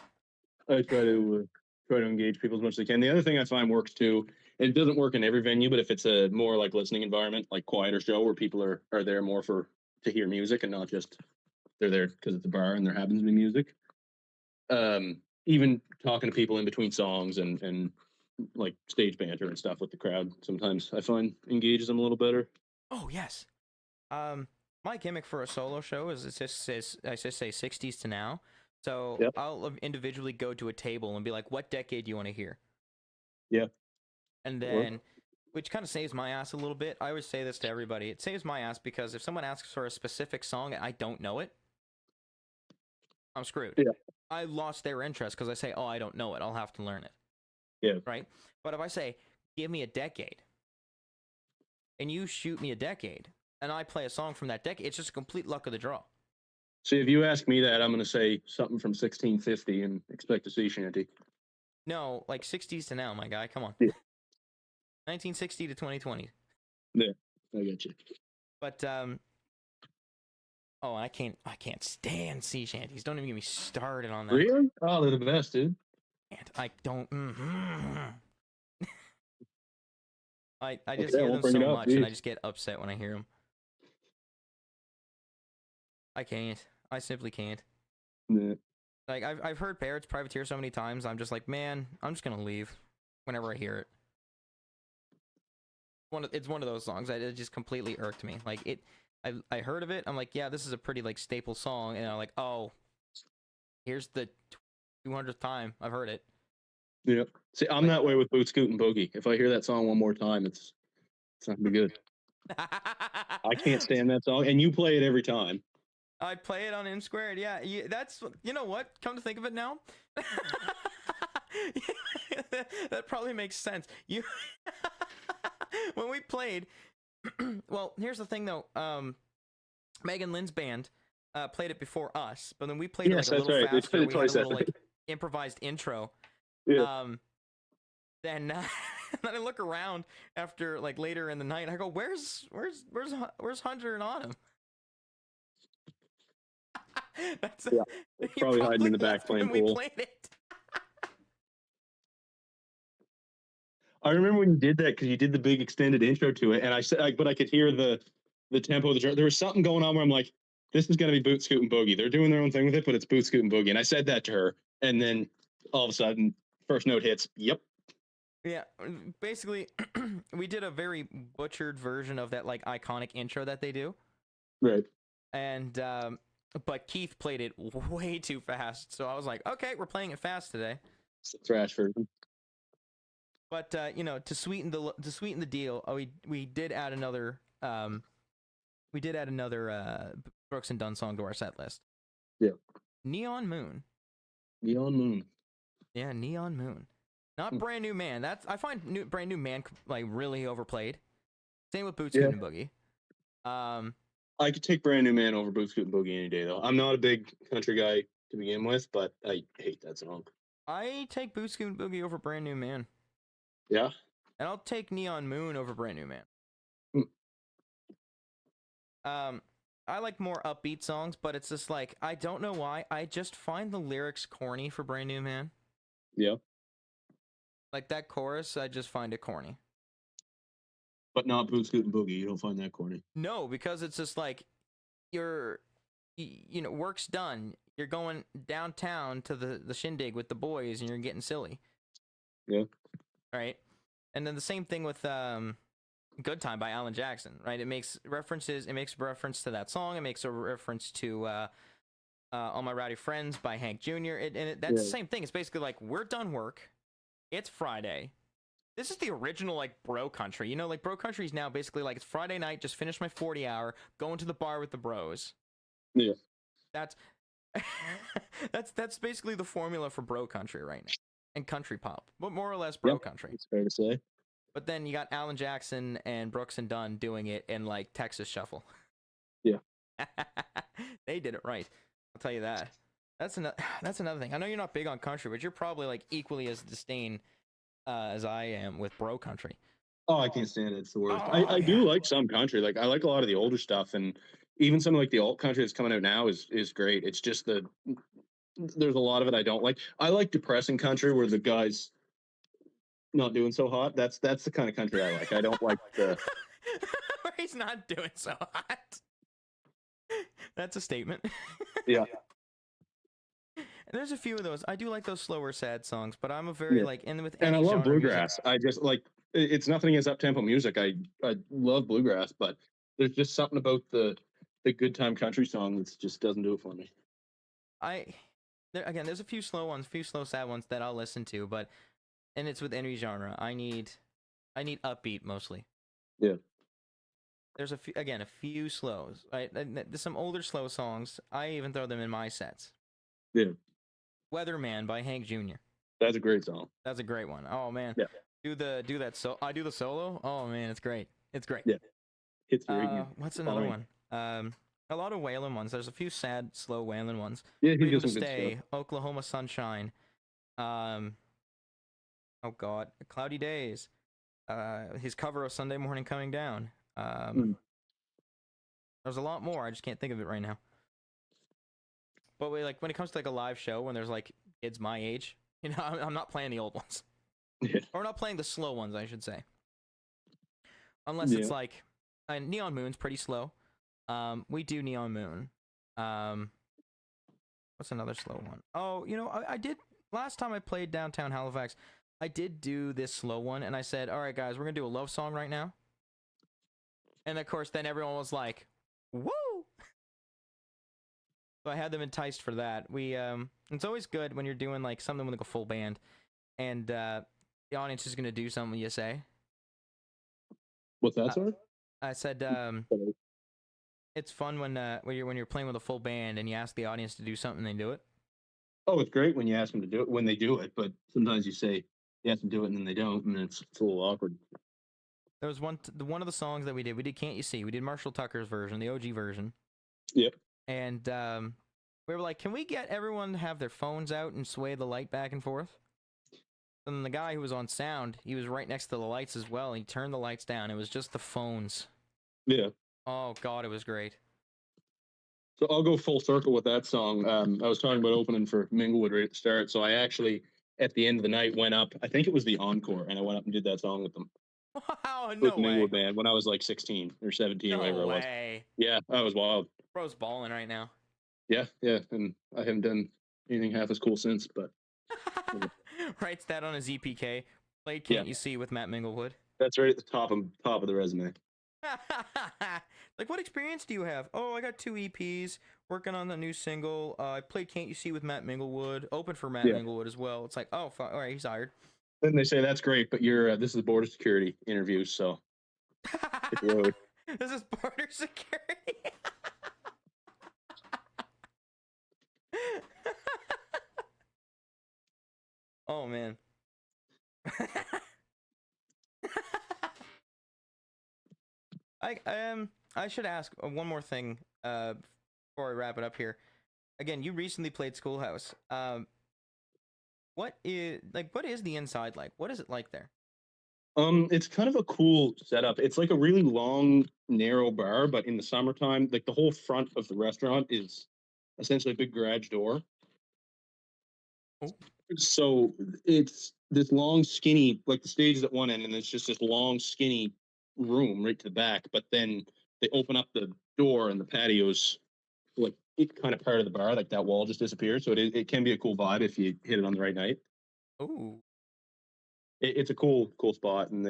I try to engage people as much as I can. The other thing I find works too. It doesn't work in every venue, but if it's a more like listening environment, like quieter show where people are there more to hear music and not just they're there because it's a bar and there happens to be music. Even talking to people in between songs and like stage banter and stuff with the crowd, sometimes I find engages them a little better. Oh, yes. My gimmick for a solo show is I just say 60s to now. So Yep. I'll individually go to a table and be like, "What decade do you want to hear?" Yeah. And Or then, which kind of saves my ass a little bit. I always say this to everybody: it saves my ass because if someone asks for a specific song and I don't know it, I'm screwed. yeah. I lost their interest because I say, "Oh, I don't know it. I'll have to learn it." Yeah. Right? But if I say, "Give me a decade," and you shoot me a decade, and I play a song from that decade, it's just a complete luck of the draw. So if you ask me that, I'm going to say something from 1650 and expect to see shanty. No, like 60s to now, my guy. Come on. Yeah. 1960 to 2020. Yeah, I get you. But oh, I can't stand sea shanties. Don't even get me started on that. Really? Oh, they're the best, dude. I don't. I just Okay, I hear won't them bring it so up. much, and I Geez. just get upset when I hear them. I can't. I simply can't. Yeah. Like I've heard Parrots Privateer so many times. I'm just like, man, I'm just gonna leave whenever I hear it. It's one of those songs that it just completely irked me. Like it, I heard of it. I'm like, yeah, this is a pretty like staple song, and I'm like, oh, here's the 200th time I've heard it. Yeah. See, I'm Like, that way with Boot Scoot and Boogie. If I hear that song one more time, it's not gonna be good. I can't stand that song, and you play it every time. I play it on M Squared. Yeah, that's what. Come to think of it now, that probably makes sense. You when we played. Well, here's the thing though. Megan Lynn's band played it before us, but then we played it like Yes, a that's little right. They faster. played it We had a twice that little like night. improvised intro. Yeah. Then then I look around after like later in the night. I go, where's Hunter and Autumn? That's Yeah. he Probably hiding in the back left playing when we pool. played it. I remember when you did that because you did the big extended intro to it, and I said, but I could hear the tempo of the drum. There was something going on where I'm like, this is going to be Boot Scoot and Boogie. They're doing their own thing with it, but it's Boot Scoot and Boogie. And I said that to her, and then all of a sudden, first note hits. Yep. Yeah, basically, we did a very butchered version of that like iconic intro that they do. Right. And but Keith played it way too fast. So I was like, okay, we're playing it fast today. It's the thrash version. But to sweeten the deal, we did add another Brooks and Dunn song to our set list. Yeah. Neon Moon. Neon Moon. Yeah, Neon Moon. Not Brand New Man. I find Brand New Man like really overplayed. Same with Boot Scoot and Boogie. I could take Brand New Man over Boot Scoot and Boogie any day, though. I'm not a big country guy to begin with, but I hate that song. I take Boot Scoot and Boogie over Brand New Man. Yeah. And I'll take Neon Moon over Brand New Man. I like more upbeat songs, but it's just like, I don't know why. I just find the lyrics corny for Brand New Man. Yeah. Like that chorus, I just find it corny. But not Boot Scoot and Boogie. You don't find that corny. No, because it's just like, work's done. You're going downtown to the shindig with the boys and you're getting silly. Yeah. Right? And then the same thing with Good Time by Alan Jackson, right? It makes reference to that song. It makes a reference to All My Rowdy Friends by Hank Jr. That's the same thing. It's basically like, we're done work. It's Friday. This is the original, like, bro country. You know, like, bro country is now basically like, it's Friday night, just finished my 40 hour, going to the bar with the bros. Yeah. That's that's basically the formula for bro country right now. And country pop. But more or less bro country. It's fair to say. But then you got Alan Jackson and Brooks and Dunn doing it in, like, Texas Shuffle. Yeah. They did it right. I'll tell you that. That's another thing. I know you're not big on country, but you're probably, like, equally as disdain as I am with bro country. Oh, I can't stand it. It's the worst. I do like some country. Like, I like a lot of the older stuff, and even some of, like, the alt country that's coming out now is great. It's just there's a lot of it I don't like. I like depressing country where the guy's not doing so hot. That's the kind of country I like. I don't like the where he's not doing so hot. That's a statement. Yeah. There's a few of those. I do like those slower, sad songs, but I'm a very like with and I any love genre bluegrass. music. I just like it's nothing against up tempo music. I love bluegrass, but there's just something about the good time country song that just doesn't do it for me. There's a few slow sad ones that I'll listen to, and it's with any genre. I need upbeat mostly. Yeah. There's a few slows. Right, there's some older slow songs. I even throw them in my sets. Yeah. Weatherman by Hank Jr. That's a great song. That's a great one. Oh man. Yeah. I do the solo. Oh man, it's great. It's great. Yeah. It's what's another one? A lot of Waylon ones. There's a few sad, slow Waylon ones. Yeah, he Freedom does to some good Stay, stuff. Oklahoma Sunshine. Oh God, Cloudy Days. His cover of Sunday Morning Coming Down. There's a lot more. I just can't think of it right now. But like when it comes to like a live show, when there's like kids my age, I'm not playing the old ones. Yeah. Or not playing the slow ones, I should say. Unless it's like Neon Moon's pretty slow. We do Neon Moon. What's another slow one? Oh, I did last time I played Downtown Halifax. I did do this slow one, and I said, "All right, guys, we're gonna do a love song right now." And of course, then everyone was like, "Woo!" So I had them enticed for that. It's always good when you're doing like something with like a full band, and the audience is gonna do something you say. What's that, sorry? I said, it's fun when you're playing with a full band and you ask the audience to do something and they do it. Oh, it's great when you ask them to do it when they do it, but sometimes you say you have to do it and then they don't, and it's a little awkward. There was one of the songs that we did Can't You See? We did Marshall Tucker's version, the OG version. Yep. And we were like, can we get everyone to have their phones out and sway the light back and forth? And then the guy who was on sound, he was right next to the lights as well, and he turned the lights down. It was just the phones. Yeah. Oh, God, it was great. So I'll go full circle with that song. I was talking about opening for Minglewood right at the start, so I actually, at the end of the night, went up. I think it was the encore, and I went up and did that song with them. Wow, with no the Minglewood way. band when I was like 16 or 17, whatever No it was. way. Yeah, that was wild. Bro's balling right now. Yeah, and I haven't done anything half as cool since, but writes that on his EPK. Played Can't You See with Matt Minglewood. That's right at the top of the resume. Like, what experience do you have? Oh, I got 2 EPs, working on the new single. I played Can't You See with Matt Minglewood, opened for Matt Yeah. Minglewood as well. It's like, oh, all right, he's hired. Then they say that's great, but you're this is a border security interview, so hit the road. This is border security. Oh man. I should ask one more thing before I wrap it up here. Again, you recently played Schoolhouse. What is the inside like? What is it like there? It's kind of a cool setup. It's like a really long, narrow bar, but in the summertime, like the whole front of the restaurant is essentially a big garage door. Oh. So it's this long, skinny, like the stage is at one end, and it's just this long, skinny room right to the back. But then they open up the door, and the patio's like it kind of part of the bar, like that wall just disappears. So it can be a cool vibe if you hit it on the right night. Oh. It's a cool spot, and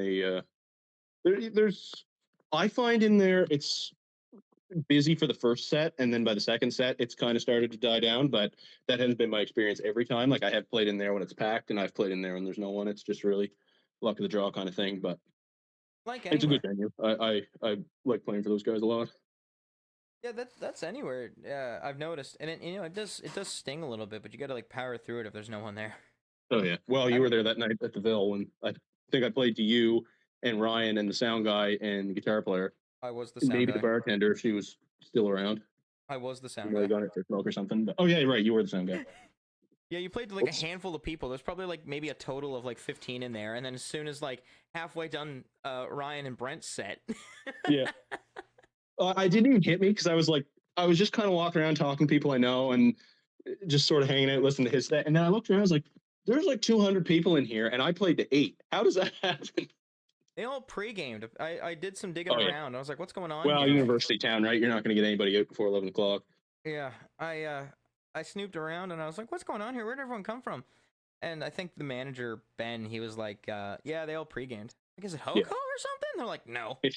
there's I find in there it's busy for the first set, and then by the second set it's kind of started to die down, but that hasn't been my experience every time. Like I have played in there when it's packed, and I've played in there when there's no one. It's just really luck of the draw kind of thing, but Like it's a good anywhere. venue. I like playing for those guys a lot. Yeah, that's anywhere. Yeah, I've noticed, and it does sting a little bit, but you got to like power through it if there's no one there. Oh yeah, well, I you were don't. there that night at the Ville, and I think I played to you and Ryan and the sound guy and the guitar player, I was the and sound maybe the guy. bartender if she was still around. I was the You sound might have guy. gone it for smoke or something, but oh yeah, right, you were the sound guy. Yeah, you played to like a Oops. handful of people. There's probably like maybe a total of like 15 in there, and then as soon as like halfway done, Ryan and Brent's set. Yeah. I didn't even hit me because I was just kind of walking around talking to people I know and just sort of hanging out, listening to his set. And then I looked around, I was like, there's like 200 people in here, and I played to 8. How does that happen? They all pre-gamed. I did some digging Oh yeah. around. I was like, what's going on Well, here? university town, right? You're not going to get anybody out before 11 o'clock. Yeah, I snooped around and I was like, what's going on here? Where'd everyone come from? And I think the manager Ben, he was like, yeah, they all pre-gamed. Like, is it Hoko Yeah. or something? They're like, no. I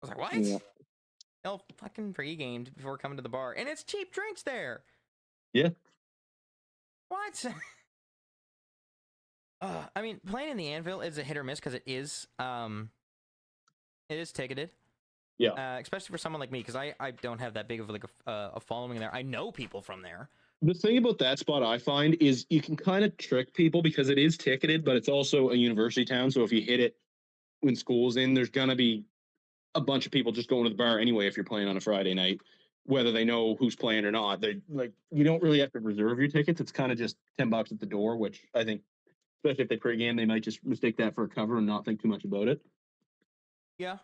was like, Yeah. what? They all fucking pre-gamed before coming to the bar, and it's cheap drinks there. Yeah. What? I mean, playing in the Anvil is a hit or miss because it is ticketed. Yeah. Especially for someone like me, because I don't have that big of like a following there. I know people from there. The thing about that spot I find is you can kind of trick people because it is ticketed, but it's also a university town. So if you hit it when school's in, there's gonna be a bunch of people just going to the bar anyway if you're playing on a Friday night, whether they know who's playing or not. They like you don't really have to reserve your tickets. It's kind of just $10 at the door, which I think, especially if they pregame, they might just mistake that for a cover and not think too much about it. Yeah.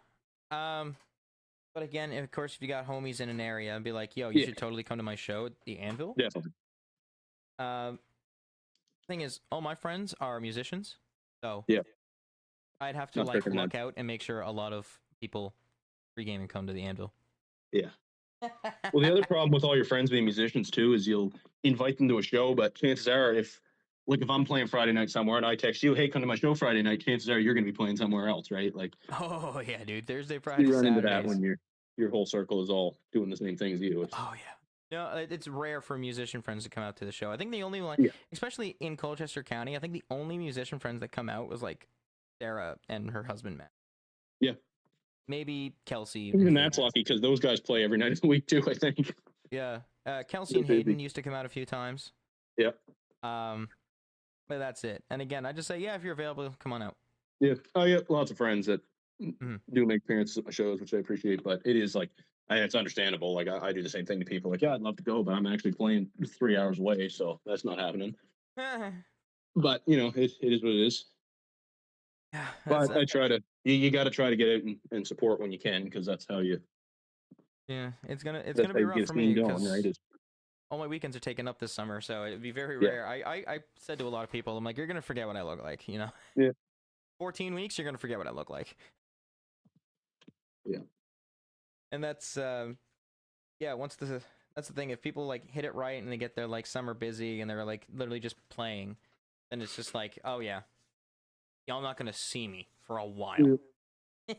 But again, of course, if you got homies in an area, and be like, yo, you Yeah, should totally come to my show at the Anvil. definitely. Um, thing is, all my friends are musicians, so Yeah, I'd have to not like picking that. luck out and make sure a lot of people pregame and come to the Anvil. Yeah. Well, the other problem with all your friends being musicians too is you'll invite them to a show, but chances are, if I'm playing Friday night somewhere and I text you, hey, come to my show Friday night, chances are you're going to be playing somewhere else, right? Like Oh yeah, dude. Thursday, Friday, you run into that Saturdays. when your whole circle is all doing the same thing as you. It's Oh yeah. No, it's rare for musician friends to come out to the show. I think the only one, yeah, especially in Colchester County, I think the only musician friends that come out was like Sarah and her husband Matt. yeah. Maybe Kelsey and Even Hayden. that's lucky because those guys play every night of the week too. I think Yeah, Kelsey they're and Hayden busy. used to come out a few times. Yeah, Um, but that's it. And again, I just say, yeah, if you're available, come on out. yeah. I get lots of friends that Mhm. do make appearances at my shows, which I appreciate. But it is like, it's understandable. Like I do the same thing to people. Like, yeah, I'd love to go, but I'm actually playing 3 hours away, so that's not happening. But it is what it is. Yeah, that's But I try to. You got to try to get out and support when you can, because yeah. It's that's gonna how be you rough get a for scene me going, right? because Is all my weekends are taken up this summer, so it'd be very yeah, rare. I said to a lot of people, I'm like, you're gonna forget what I look like, you know. yeah, 14 weeks, you're gonna forget what I look like, yeah. and yeah. That's the thing. If people like hit it right and they get their like summer busy and they're like literally just playing, then it's just like, oh yeah, y'all not gonna see me for a while. Yeah.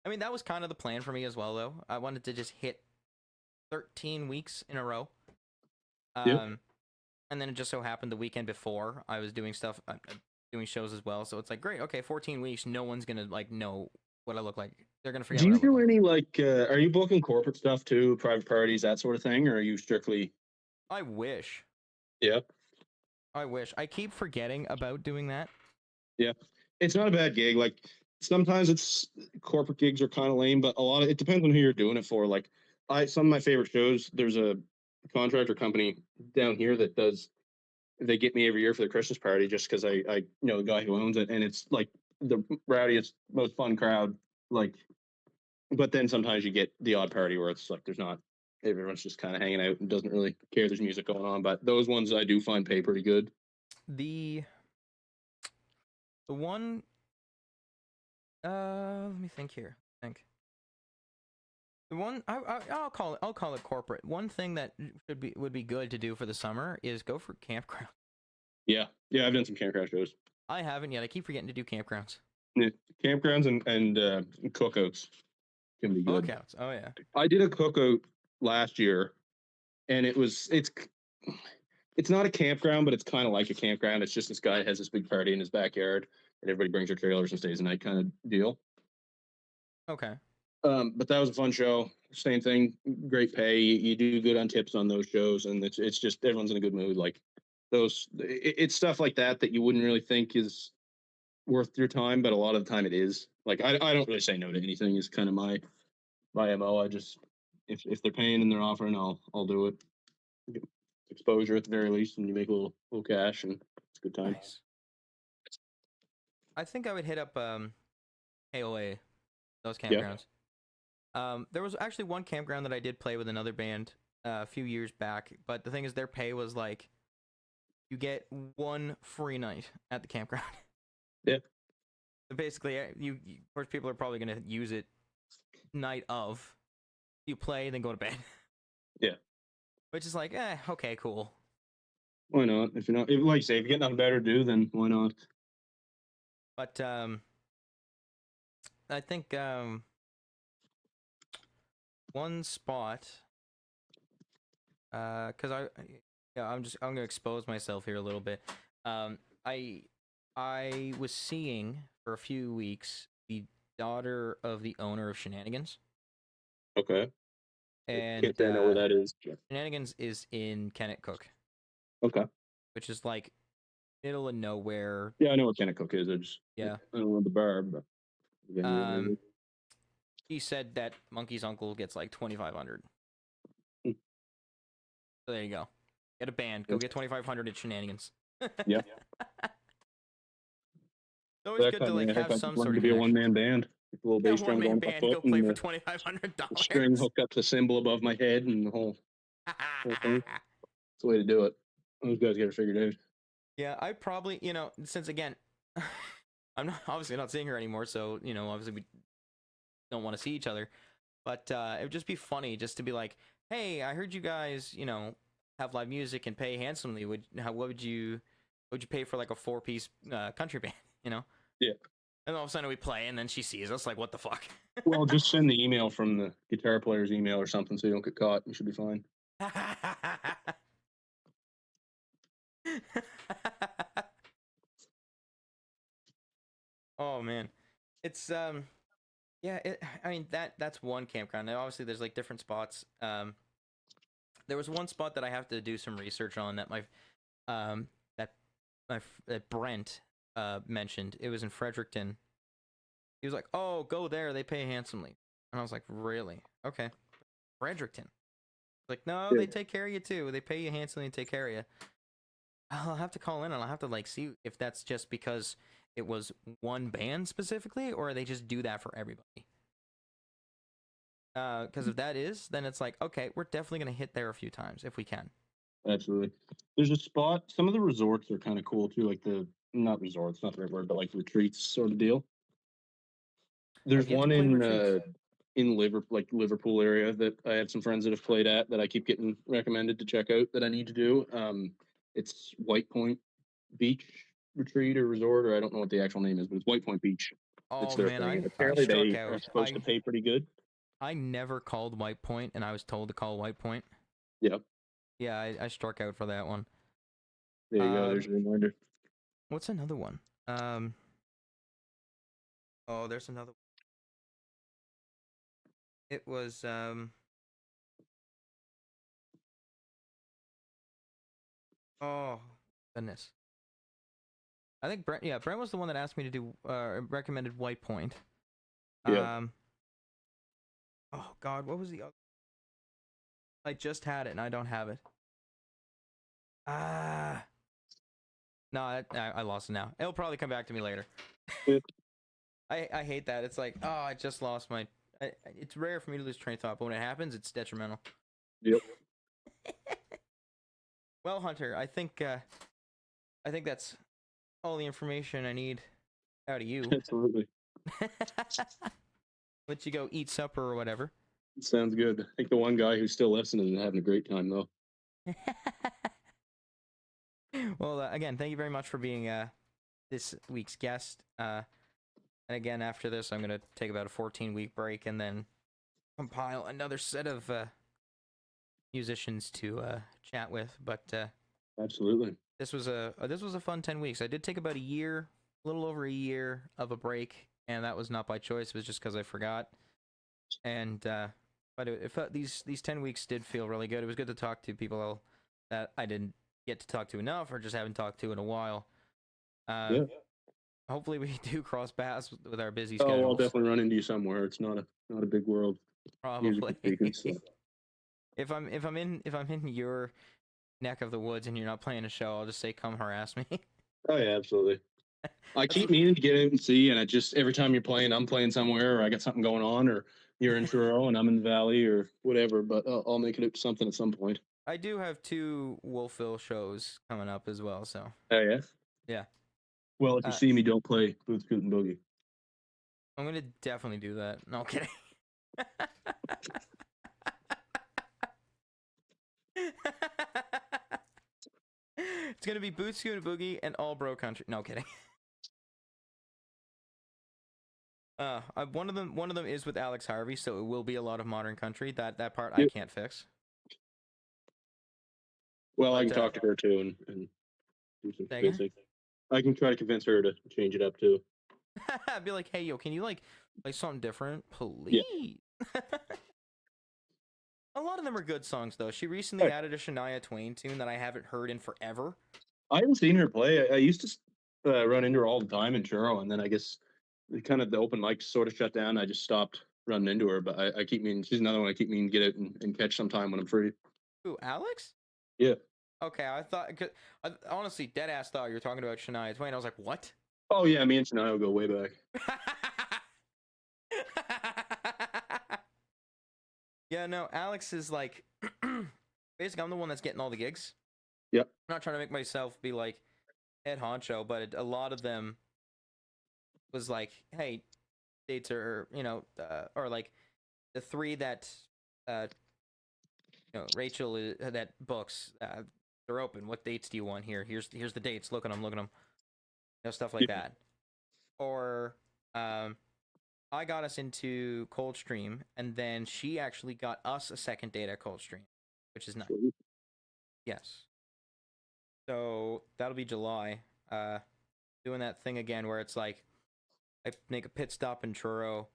I mean, that was kind of the plan for me as well, though. I wanted to just hit 13 weeks in a row. Yep. And then it just so happened the weekend before I was doing stuff, doing shows as well. So it's like, great, okay, 14 weeks. No one's gonna like know what I look like. They're gonna forget Do what I you look do like. any like? Are you booking corporate stuff too, private parties, that sort of thing, or are you strictly? I wish. Yeah. I wish. I keep forgetting about doing that. Yeah, it's not a bad gig. Like sometimes it's corporate gigs are kind of lame, but a lot of it depends on who you're doing it for. Like some of my favorite shows. There's a contractor company down here that does. They get me every year for the Christmas party just because I know the guy who owns it, and it's like the rowdiest, most fun crowd. Like, but then sometimes you get the odd party where it's like there's not. Everyone's just kind of hanging out and doesn't really care there's music going on. But those ones I do find pay pretty good. The one. Let me think here. Think. The one I'll call it corporate. One thing that would be good to do for the summer is go for campground. Yeah, yeah, I've done some campground shows. I haven't yet. I keep forgetting to do campgrounds. Yeah, campgrounds and cookouts can be good. Cookouts. Oh yeah. I did a cookout last year, and it's not a campground, but it's kind of like a campground. It's just this guy has this big party in his backyard, and everybody brings their trailers and stays the night, kind of deal. Okay. But that was a fun show. Same thing, great pay. You do good on tips on those shows, and it's just everyone's in a good mood. Like it's stuff like that you wouldn't really think is worth your time, but a lot of the time it is. Like I don't really say no to anything. Is kind of my mo. I just if they're paying and they're offering, I'll do it. Get exposure at the very least, and you make a little cash, and it's a good time. Nice. I think I would hit up AOA, those Yeah. campgrounds. There was actually one campground that I did play with another band a few years back, but the thing is, their pay was like you get one free night at the campground. Yeah. So basically, of course, people are probably gonna use it night of. You play, then go to bed. Yeah. Which is like, okay, cool. Why not? If you're not, like you say, if you get nothing better to do, then why not? But I think one spot, because I'm gonna expose myself here a little bit. Um, I I was seeing for a few weeks the daughter of the owner of Shenanigans, Okay. Can't and say I know where that is. Shenanigans is in Kennetcook, Okay. which is like middle of nowhere. Yeah, I know what Kennecook is. Yeah. I don't know the bar, but Um, he said that Monkey's uncle gets like 2,500. Hmm. So there you go. Get a band. Go get 2,500 at Shenanigans. Yeah. It's always good to like have some sort to of be a connection. one-man band. A little bass drum One-man going band. my Go foot, play and for the string $2,500. hooked up to the cymbal above my head, and the whole thing. It's the way to do it. Those guys get it figured out. Yeah, I probably, since again, I'm not obviously not seeing her anymore, so obviously we don't want to see each other. But it would just be funny just to be like, hey, I heard you guys, have live music and pay handsomely. What would you pay for like a 4-piece country band? Yeah. And all of a sudden we play, and then she sees us like, what the fuck? Well, just send the email from the guitar player's email or something, so you don't get caught. You should be fine. Oh man, it's yeah. I mean that's one campground. Now, obviously, there's like different spots. There was one spot that I have to do some research on that um that Brent mentioned. It was in Fredericton. He was like, "Oh, go there. They pay handsomely." And I was like, "Really? Okay." Fredericton. Like, no, Yeah. they take care of you too. They pay you handsomely and take care of you. I'll have to call in and I'll have to like see if that's just because it was one band specifically, or they just do that for everybody. Because if that is, then it's like, okay, we're definitely gonna hit there a few times if we can. Absolutely. There's a spot. Some of the resorts are kind of cool too, like the not resorts, not the right word, but like retreats sort of deal. There's I've yet to one play retreats. in Liverpool area that I have some friends that have played at that I keep getting recommended to check out that I need to do. It's White Point Beach Retreat or Resort, or I don't know what the actual name is, but it's White Point Beach. It's Oh their man, thing. I Apparently, struck they are out. supposed to pay pretty good. I never called White Point, and I was told to call White Point. Yeah, Yeah, I struck out for that one. there you go. There's a reminder. What's another one? Oh, there's another. It was Oh goodness. I think Brent. Yeah, Brent was the one that asked me to do. Recommended White Point. Yeah, Oh God, what was the other? I just had it and I don't have it. Ah. No, I lost it now. It'll probably come back to me later. Yep. I hate that. It's like, oh, I just lost my. It's rare for me to lose train of thought, but when it happens, it's detrimental. Yep. Well, Hunter, I think that's all the information I need out of you. Absolutely. Let you go eat supper or whatever. Sounds good. I think the one guy who's still listening and having a great time though. Well, again, thank you very much for being this week's guest. And again, after this, I'm gonna take about a 14-week break and then compile another set of musicians to chat with. But Absolutely. this was a fun 10 weeks. I did take about a little over a year of a break, and that was not by choice. It was just because I forgot. And but it felt, these 10 weeks did feel really good. It was good to talk to people that I didn't get to talk to enough, or just haven't talked to in a while. Yeah. Hopefully, we do cross paths with our busy Oh, schedules. I'll definitely run into you somewhere. It's not a big world. Probably. Speaking, so. If I'm in your neck of the woods and you're not playing a show, I'll just say, come harass me. Oh yeah, absolutely. I keep meaning to get out and see, and I just every time you're playing, I'm playing somewhere, or I got something going on, or you're in Truro and I'm in the valley, or whatever. But I'll make it up to something at some point. I do have 2 Wolfville shows coming up as well, so Oh yeah. yeah. Well, if you see me, don't play Boots, Scoot, and Boogie. I'm gonna definitely do that. No kidding. It's gonna be Boots, Scoot, and Boogie and all bro country. No kidding. One of them is with Alex Harvey, so it will be a lot of modern country. That part I can't fix. Well, I can talk to her too and do some convincing. I can try to convince her to change it up too. Be like, hey, yo, can you like play something different, please? Yeah. A lot of them are good songs, though. She recently added a Shania Twain tune that I haven't heard in forever. I haven't seen her play. I used to run into her all the time in Truro, and then I guess the open mic sort of shut down. I just stopped running into her, but I keep meaning she's another one I keep meaning to get out and catch sometime when I'm free. Who, Alex? Yeah. Okay, I thought, I honestly, dead ass thought you were talking about Shania Twain. I was like, what? Oh yeah, me and Shania will go way back. Yeah, no, Alex is like, basically, I'm the one that's getting all the gigs. Yep. I'm not trying to make myself be like head honcho, but a lot of them was like, hey, dates are, or like the 3 that, Rachel that books, they're open. What dates do you want here? Here's the dates. Look at them. Stuff like that. Or, I got us into Coldstream, and then she actually got us a second date at Coldstream, which is nice. Yes. So that'll be July. Doing that thing again where it's like I make a pit stop in Truro,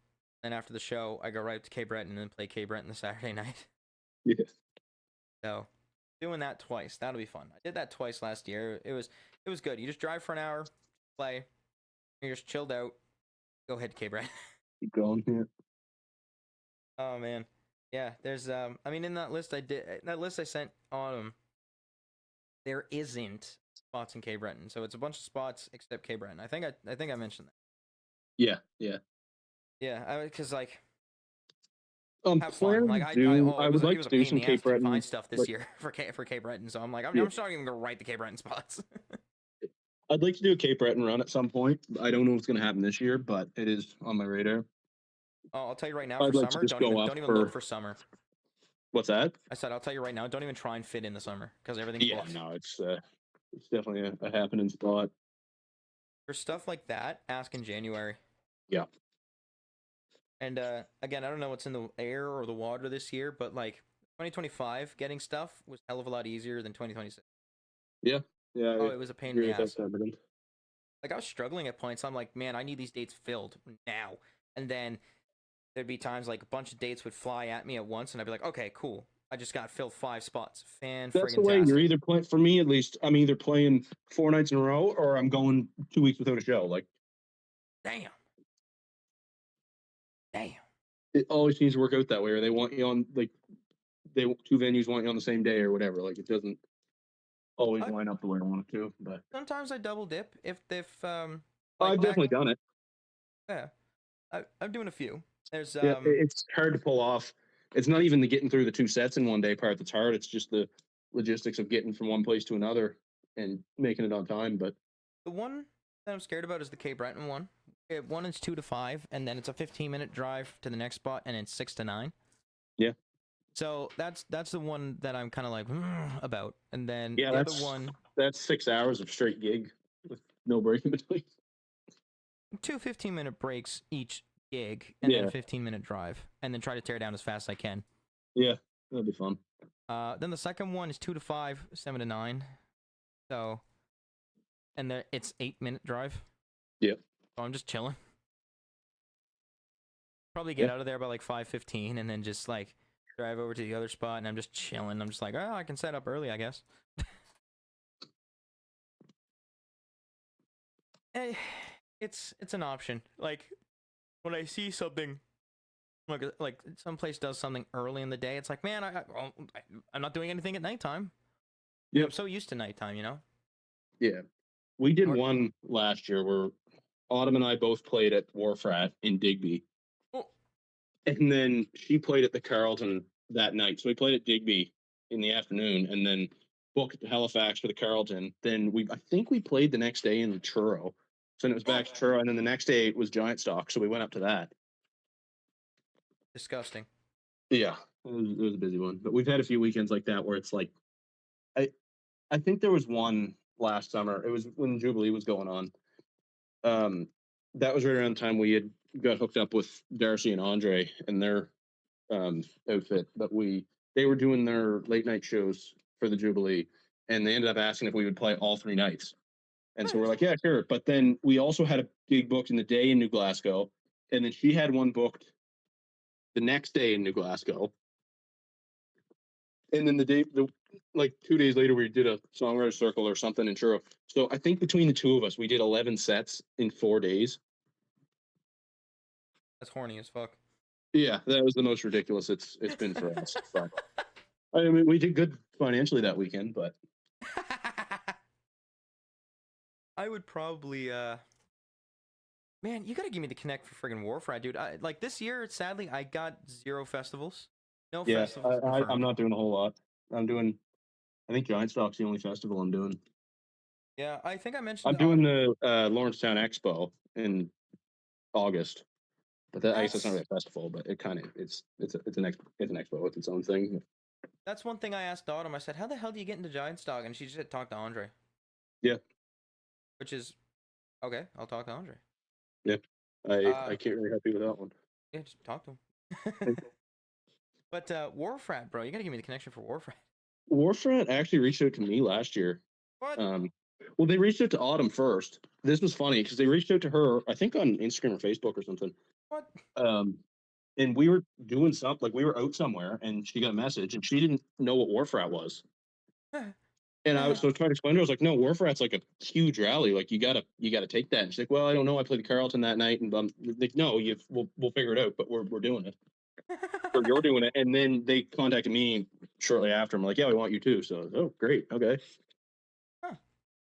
and after the show, I go right to Cape Breton and play Cape Breton the Saturday night. Yeah. So doing that twice, that'll be fun. I did that twice last year. It was good. You just drive for an hour, play, you're just chilled out. Go ahead, Cape Breton. Keep going. Yeah. Oh man, yeah. There's I mean, in that list I sent Autumn, there isn't spots in Cape Breton, so it's a bunch of spots except Cape Breton. I think I mentioned that. Yeah, because like have fun. Like I it would was like a to do pain in some the ass Cape to Breton find stuff this year for Cape Breton. So I'm like, I'm just not even gonna write the Cape Breton spots. I'd like to do a Cape Breton run at some point. I don't know what's going to happen this year, but it is on my radar. Oh, I'll tell you right now, I'd for like to summer, just go up don't even for look for summer. What's that? I said I'll tell you right now, don't even try and fit in the summer because everything's booked. No, it's definitely a happening spot. For stuff like that, ask in January. Yeah. And again, I don't know what's in the air or the water this year, but like 2025 getting stuff was a hell of a lot easier than 2026. Yeah. Yeah. Oh, I it was a pain in agree the with that ass. sentiment. Like I was struggling at points. I'm like, man, I need these dates filled now. And then there'd be times like a bunch of dates would fly at me at once, and I'd be like, okay, cool. I just got filled 5 spots. Fan That's the friggin' way you're tastic. either playing. For me, at least, I'm either playing 4 nights in a row or I'm going 2 weeks without a show. Like Damn. Damn. it always seems to work out that way, or they want you on like two venues want you on the same day or whatever. Like it doesn't always I, line up the way I want it to. But sometimes I double dip if I've like back. definitely done it. Yeah, I'm doing a few. There's Yeah, it's hard to pull off. It's not even the getting through the 2 sets in one day part that's hard. It's just the logistics of getting from one place to another and making it on time. But the one that I'm scared about is the Cape Breton one. One is 2 to 5, and then it's a 15-minute drive to the next spot, and it's 6 to 9. yeah, So that's the one that I'm kind of like about. And then yeah, the other one, that's 6 hours of straight gig with no break in between. two 15-minute breaks each gig, and then a Yeah, 15-minute drive, and then try to tear down as fast as I can. yeah, that'd be fun. Then the second one is 2 to 5, 7 to 9. So, and it's 8-minute drive. Yeah, So I'm just chilling. Probably yeah. get out of there by like 5:15, and then just like drive over to the other spot, and I'm just chilling. I'm just like, oh, I can set up early, I guess. Eh, it's an option. Like when I see something like some place does something early in the day, it's like, man, I'm not doing anything at nighttime. Like, Yep. I'm so used to nighttime, you know. Yeah. We did Or, one last year where Autumn and I both played at Wharfrat in Digby. oh, And then she played at the Carlton that night. So we played at Digby in the afternoon and then booked Halifax for the Carlton. Then I think we played the next day in Truro. So then it was back to Truro. And then the next day it was Giant Stock. So we went up to that. disgusting. Yeah. It was a busy one. But we've had a few weekends like that where it's like, I, I think there was one last summer. It was when Jubilee was going on. That was right around the time we had got hooked up with Darcy and Andre and their outfit. But they were doing their late night shows for the Jubilee, and they ended up asking if we would play all 3 nights. And so we're like, yeah, sure. But then we also had a gig booked in the day in New Glasgow, and then she had one booked the next day in New Glasgow. And then like 2 days later, we did a songwriter circle or something in Truro. So I think between the two of us, we did 11 sets in 4 days. That's horny as fuck. Yeah, that was the most ridiculous it's been for us. But I mean, we did good financially that weekend, but I would probably man, you gotta give me the connect for friggin' Warframe, dude. Like this year, sadly, I got 0 festivals. No yeah, festivals I'm confirmed. not doing a whole lot. I think Giant Stock's the only festival I'm doing. Yeah, I think I mentioned I'm the doing autumn. the Lawrencetown Expo in August, but I guess it's not That's really a festival, but it kind of it's an expo with its own thing. that's one thing I asked Autumn. I said, "How the hell do you get into Giant Stock?" And she just said, "Talk to Andre." Yeah, Which is okay. I'll talk to Andre. yeah. Uh, I can't really help you with that one. yeah, just talk to him. But Warfrat, bro, you gotta give me the connection for Warfrat. Warfront actually reached out to me last year. What? Well, they reached out to Autumn first. This was funny because they reached out to her, I think on Instagram or Facebook or something. What? And we were doing something, like we were out somewhere, and she got a message, and she didn't know what Warfrat was. And I was so trying to explain to her, I was like, "No, Warfrat's like a huge rally. Like you gotta take that." And she's like, "Well, I don't know. I played the Carlton that night, and like, no, we'll figure it out, but we're doing it, or you're doing it." And then they contacted me shortly after. I'm like, "Yeah, we want you too." So, oh, great, okay. Huh.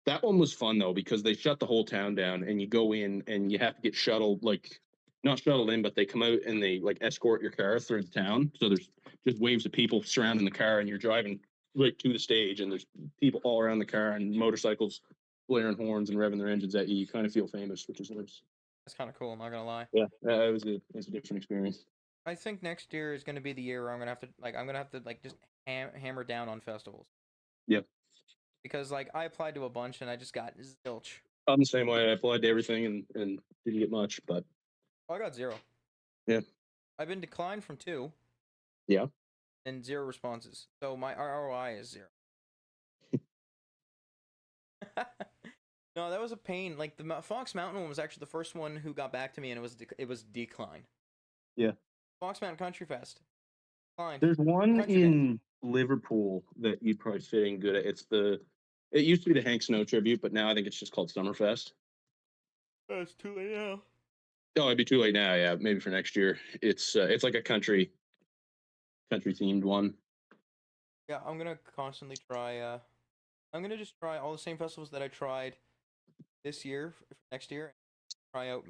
That one was fun though because they shut the whole town down, and you go in and you have to get shuttled, like not shuttled in, but they come out and they like escort your car through the town. So there's just waves of people surrounding the car, and you're driving right to the stage, and there's people all around the car and motorcycles blaring horns and revving their engines at you. You kind of feel famous, which is nice. That's kind of cool. I'm not gonna lie. Yeah, it was a different experience. I think next year is gonna be the year where I'm gonna have to like just hammer down on festivals Yeah, because like I applied to a bunch and I just got zilch. I'm the same way. I applied to everything and didn't get much, but Oh, I got 0. Yeah. I've been declined from 2 Yeah. and 0 responses. So my ROI is 0. No, that was a pain. Like the Fox Mountain one was actually the first one who got back to me, and it was decline. Yeah. Fox Mountain Country Fest. Declined. There's one Country band. in Liverpool that you'd probably fit in good at. It used to be the Hank Snow tribute, but now I think it's just called Summerfest. Oh, it's too late now. Oh, it'd be too late now. Yeah, maybe for next year. It's like a country themed one. Yeah, I'm gonna constantly try. I'm gonna just try all the same festivals that I tried this year for next year. Try out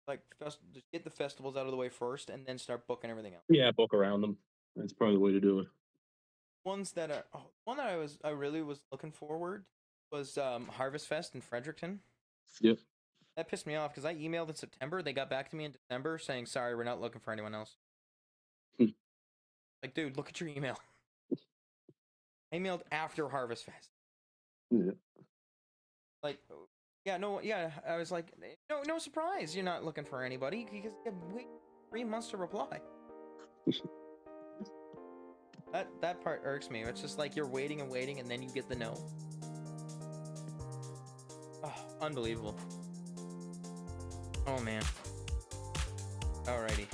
like just get the festivals out of the way first, and then start booking everything else. Yeah, book around them. That's probably the way to do it. Ones that are one that I really was looking forward was Harvest Fest in Fredericton. Yep. That pissed me off because I emailed in September. They got back to me in December saying, "Sorry, we're not looking for anyone else." Like, dude, look at your email. I emailed after Harvest Fest. Yeah. Like, yeah, no, yeah. I was like, no surprise. You're not looking for anybody because you wait 3 months to reply. That part irks me. It's just like you're waiting and waiting, and then you get the no. Oh, unbelievable. Oh man. Alrighty.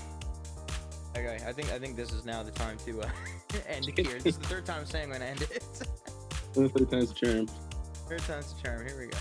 Okay, I think this is now the time to end it here. This is the 3rd time saying I'm gonna end it. Third time's a charm. 3rd time's the charm. Here we go.